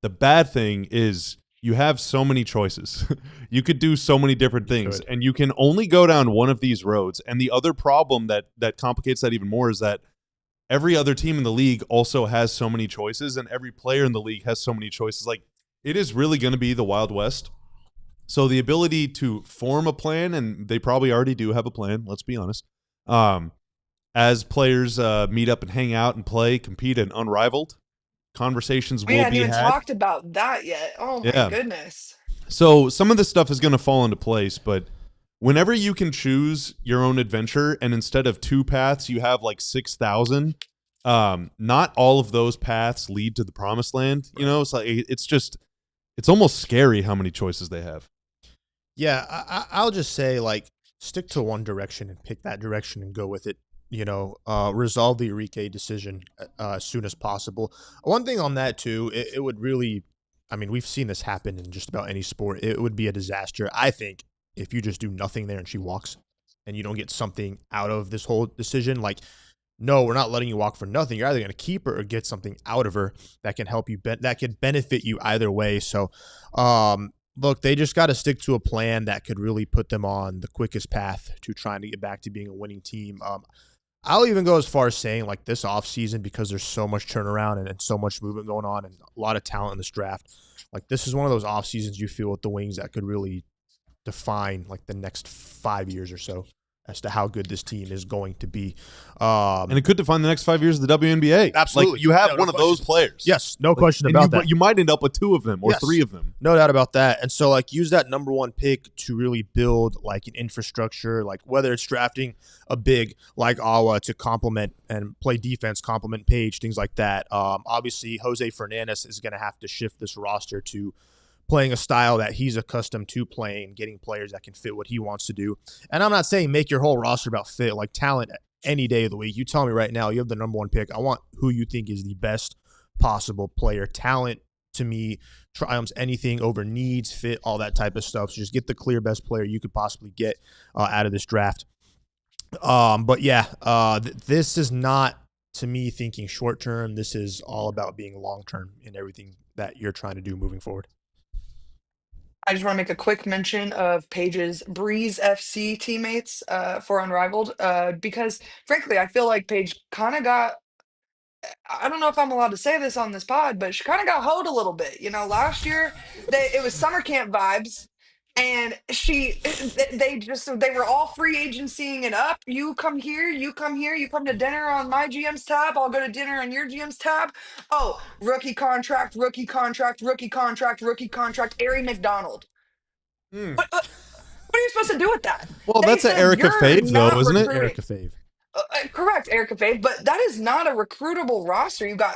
The bad thing is you have so many choices. You could do so many different things, and you can only go down one of these roads. And the other problem that complicates that even more is that every other team in the league also has so many choices, and every player in the league has so many choices. Like, it is really going to be the Wild West. So the ability to form a plan, and they probably already do have a plan, let's be honest, as players meet up and hang out and play, compete, and Unrivaled, conversations We will hadn't be even had. talked about that yet. Oh my goodness. So some of this stuff is going to fall into place, but whenever you can choose your own adventure, and instead of 2 paths, you have like 6,000, not all of those paths lead to the promised land. It's like, it's almost scary how many choices they have. Yeah, I'll just say, like, stick to one direction and pick that direction and go with it. Resolve the Arike decision as soon as possible. One thing on that, too, it would really, I mean, we've seen this happen in just about any sport. It would be a disaster, I think, if you just do nothing there and she walks and you don't get something out of this whole decision. Like, no, we're not letting you walk for nothing. You're either going to keep her or get something out of her that can help you, that could benefit you either way. So, look, they just got to stick to a plan that could really put them on the quickest path to trying to get back to being a winning team. I'll even go as far as saying, like, this offseason, because there's so much turnaround and so much movement going on and a lot of talent in this draft, like, this is one of those off seasons you feel with the Wings that could really define, like, the next 5 years or so as to how good this team is going to be. And it could define the next 5 years of the WNBA. Absolutely. Like, you have one of those players. Yes, no question about that. You might end up with 2 of them or 3 of them. No doubt about that. And so, like, use that number 1 pick to really build, like, an infrastructure, like, whether it's drafting a big like Awa to complement and play defense, complement Paige, things like that. Obviously, José Fernández is going to have to shift this roster to playing a style that he's accustomed to playing, getting players that can fit what he wants to do. And I'm not saying make your whole roster about fit, like talent any day of the week. You tell me right now, you have the number 1 pick. I want who you think is the best possible player. Talent, to me, triumphs anything over needs, fit, all that type of stuff. So just get the clear best player you could possibly get out of this draft. But yeah, this is not, to me, thinking short term. This is all about being long term in everything that you're trying to do moving forward. I just want to make a quick mention of Paige's Breeze FC teammates for Unrivaled because, frankly, I feel like Paige kind of got, I don't know if I'm allowed to say this on this pod, but she kind of got hoed a little bit. Last year it was summer camp vibes, and they were all free agencying it up. You come here, you come here, you come to dinner on my GM's tab. I'll go to dinner on your GM's tab. Oh, rookie contract, rookie contract, rookie contract, rookie contract. Ari McDonald. What are you supposed to do with that? Well, that's an Erica Fave, though, isn't it? Erica Fave. Correct, Erica Fave, but that is not a recruitable roster. You got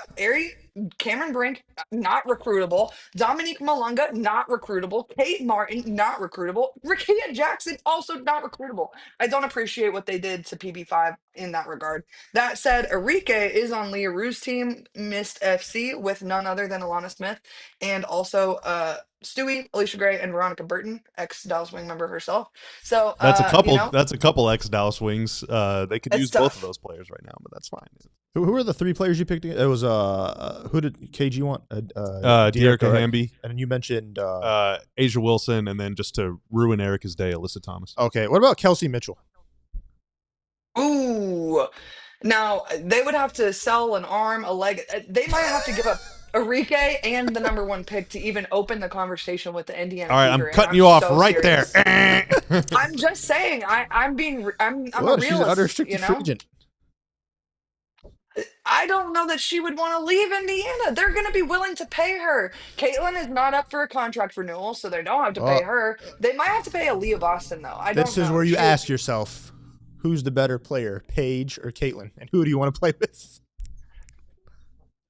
Cameron Brink, not recruitable. Dominique Malunga, not recruitable. Kate Martin, not recruitable. Rakia Jackson, also not recruitable. I don't appreciate what they did to PB5 in that regard. That said, Arike is on Leah Rue's team, Mist FC, with none other than Alana Smith, and also Stewie, Alicia Gray, and Veronica Burton, ex-Dallas Wing member herself. So that's a couple. That's a couple ex-Dallas Wings. They could use both of those players right now, but that's fine. Who are the 3 players you picked? It was who did KG want? Dearica Hamby, and then you mentioned Asia Wilson, and then just to ruin Erica's day, Alyssa Thomas. Okay, what about Kelsey Mitchell? Ooh, now they would have to sell an arm, a leg. They might have to give up Arike and the number 1 pick to even open the conversation with the Indiana. All right, Fever, I'm cutting you off so right serious. there. I'm just saying. I'm a realist. She's an unrestricted free agent. I don't know that she would want to leave Indiana. They're going to be willing to pay her. Caitlin is not up for a contract renewal, so they don't have to pay her. They might have to pay Aaliyah Boston, though. This is where you ask yourself, who's the better player, Paige or Caitlin? And who do you want to play with?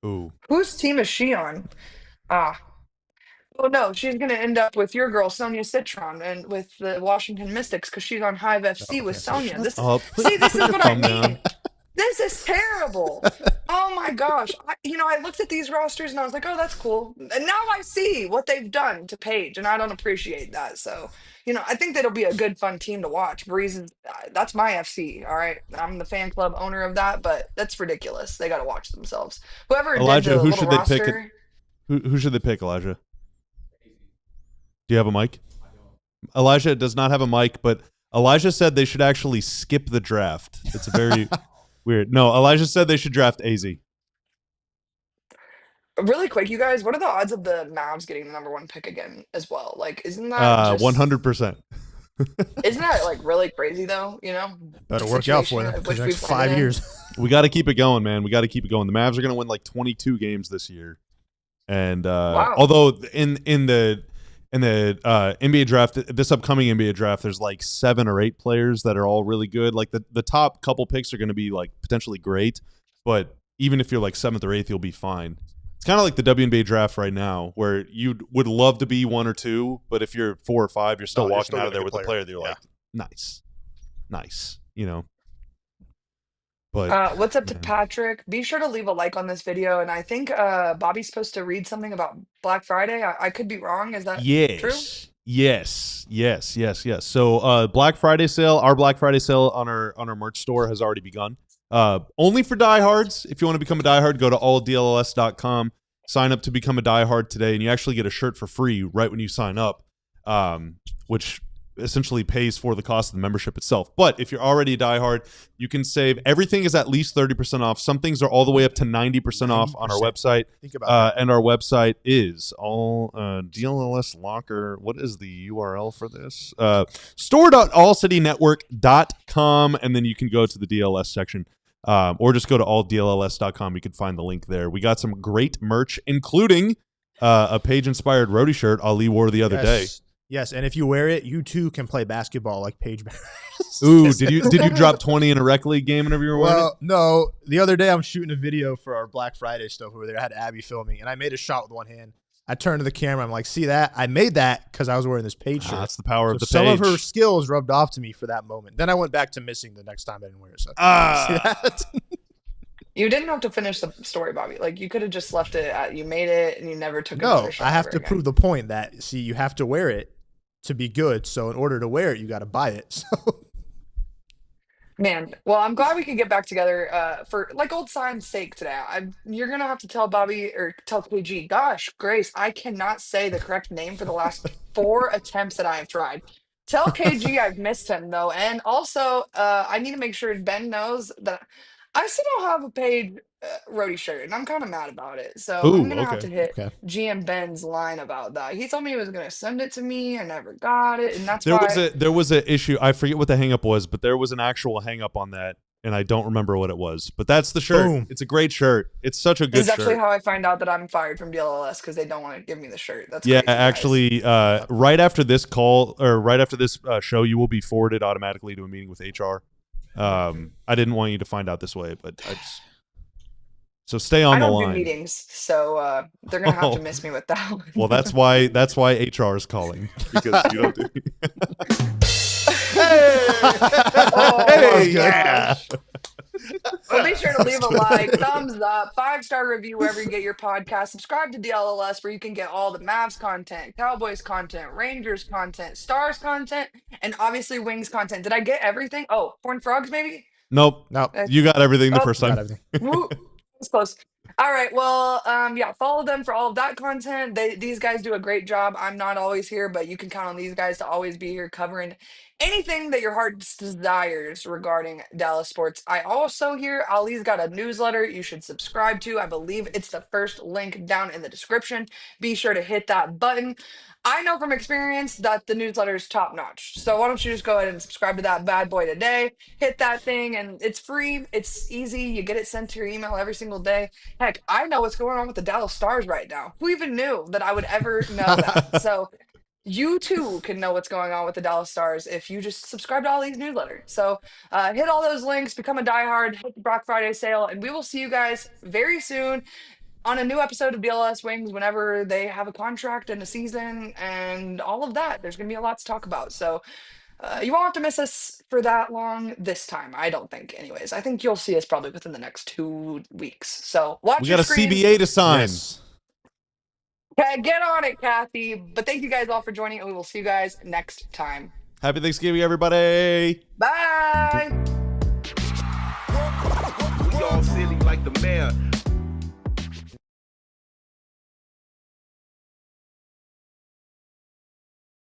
Ooh. Whose team is she on? Ah. Oh no, she's gonna end up with your girl Sonia Citron and with the Washington Mystics because she's on Hive Oh, FC with okay, so Sonia. Shut This up. see, this Put is your what I thumb mean. down. This is terrible. Oh my gosh. I looked at these rosters and I was like, oh, that's cool. And now I see what they've done to Paige, and I don't appreciate that. So, I think that'll be a good, fun team to watch. Breeze is, that's my FC. All right. I'm the fan club owner of that, but that's ridiculous. They got to watch themselves. Whoever did Elijah, the who little should they pick? roster. Who should they pick, Elijah? Do you have a mic? Elijah does not have a mic, but Elijah said they should actually skip the draft. It's a very weird. No, Elijah said they should draft AZ. Really quick, you guys, what are the odds of the Mavs getting the number one pick again as well? Like, isn't that just 100%. isn't that like really crazy though? Better The work out for situation them of for which the next we've 5 landed in. years. We got to keep it going, man. We got to keep it going. The Mavs are going to win like 22 games this year, and Wow. although in the NBA draft, this upcoming NBA draft, there's like 7 or 8 players that are all really good. Like the top couple picks are going to be like potentially great, but even if you're like 7th or 8th, you'll be fine. It's kind of like the WNBA draft right now, where you would love to be 1 or 2, but if you're 4 or 5, you're still No, you're walking still out of getting there a with a player. player that you're Yeah. like, nice, But What's up to yeah. Patrick? Be sure to leave a like on this video. And I think Bobby's supposed to read something about Black Friday. I could be wrong. Is that true? Yes. So Black Friday sale, our Black Friday sale on our merch store has already begun. Only for diehards. If you want to become a diehard, go to alldlls.com. Sign up to become a diehard today, and you actually get a shirt for free right when you sign up, which essentially pays for the cost of the membership itself. But if you're already a diehard, you can save. Everything is at least 30% off. Some things are all the way up to 90% off on our 90%. website. Think about that. And our website is all DLLS Locker. What is the URL for this? Store.allcitynetwork.com, and then you can go to the DLS section. Or just go to alldlls.com. You can find the link there. We got some great merch, including a Paige-inspired roadie shirt Ali wore the other day. Yes, and if you wear it, you too can play basketball like Paige Bueckers. Ooh, did you drop 20 in a rec league game whenever you were wearing it? Well, no. The other day I'm shooting a video for our Black Friday stuff over there. I had Abby filming, and I made a shot with one hand. I turned to the camera. I'm like, see that? I made that because I was wearing this Paige shirt. That's the power of the some Paige. of her skills rubbed off to me for that moment. Then I went back to missing the next time I didn't wear it. So see that? You didn't have to finish the story, Bobby. Like you could have just left it at you made it and you never took another No, shot I have ever to again. prove the point that, see, you have to wear it to be good. So in order to wear it, you got to buy it. So Man, well, I'm glad we could get back together for like old time's sake today. You're gonna have to tell Bobby or tell KG. Gosh, Grace, I cannot say the correct name for the last 4 attempts that I have tried. Tell KG I've missed him though, and also I need to make sure Ben knows that I still don't have a paid roadie shirt, and I'm kind of mad about it. So I'm Ooh, gonna have okay. to hit okay. GM Ben's line about that. He told me he was gonna send it to me. I never got it, and that's There why. was a issue. I forget what the hang up was, but there was an actual hang up on that, and I don't remember what it was. But that's the shirt. Boom. It's a great shirt. It's such a This good is actually shirt. how I find out that I'm fired from DLLS because they don't want to give me the shirt. That's Yeah, crazy, guys. actually, right after this call or right after this show, you will be forwarded automatically to a meeting with HR. I didn't want you to find out this way, but so stay on I the don't do line. meetings, so they're gonna have to Oh. miss me with that one. Well, that's why HR is calling because you don't do. Oh Hey, my yeah. gosh. Well, be sure to leave a like, thumbs up, 5-star review wherever you get your podcast. Subscribe to DLLS where you can get all the Mavs content, Cowboys content, Rangers content, Stars content, and obviously Wings content. Did I get everything? Oh, Horned Frogs maybe? Nope, No, you got everything the Oh. first got time. everything. Woo, it's close. All right. Well, yeah, follow them for all of that content. These guys do a great job. I'm not always here, but you can count on these guys to always be here covering anything that your heart desires regarding Dallas sports. I also hear Ali's got a newsletter you should subscribe to. I believe it's the first link down in the description. Be sure to hit that button. I know from experience that the newsletter is top notch. So why don't you just go ahead and subscribe to that bad boy today? Hit that thing, and it's free. It's easy. You get it sent to your email every single day. Heck, I know what's going on with the Dallas Stars right now. Who even knew that I would ever know that? So you too can know what's going on with the Dallas Stars if you just subscribe to all these newsletters. So hit all those links, become a diehard, hit the Black Friday sale, and we will see you guys very soon on a new episode of DLLS Wings whenever they have a contract and a season and all of that. There's going to be a lot to talk about. So you won't have to miss us for that long this time, I don't think. Anyways, I think you'll see us probably within the next 2 weeks. So watch We your got a screens. CBA to sign. Yes. Get on it, Kathy. But thank you guys all for joining, and we will see you guys next time. Happy Thanksgiving, everybody. Bye. We all silly like the mayor.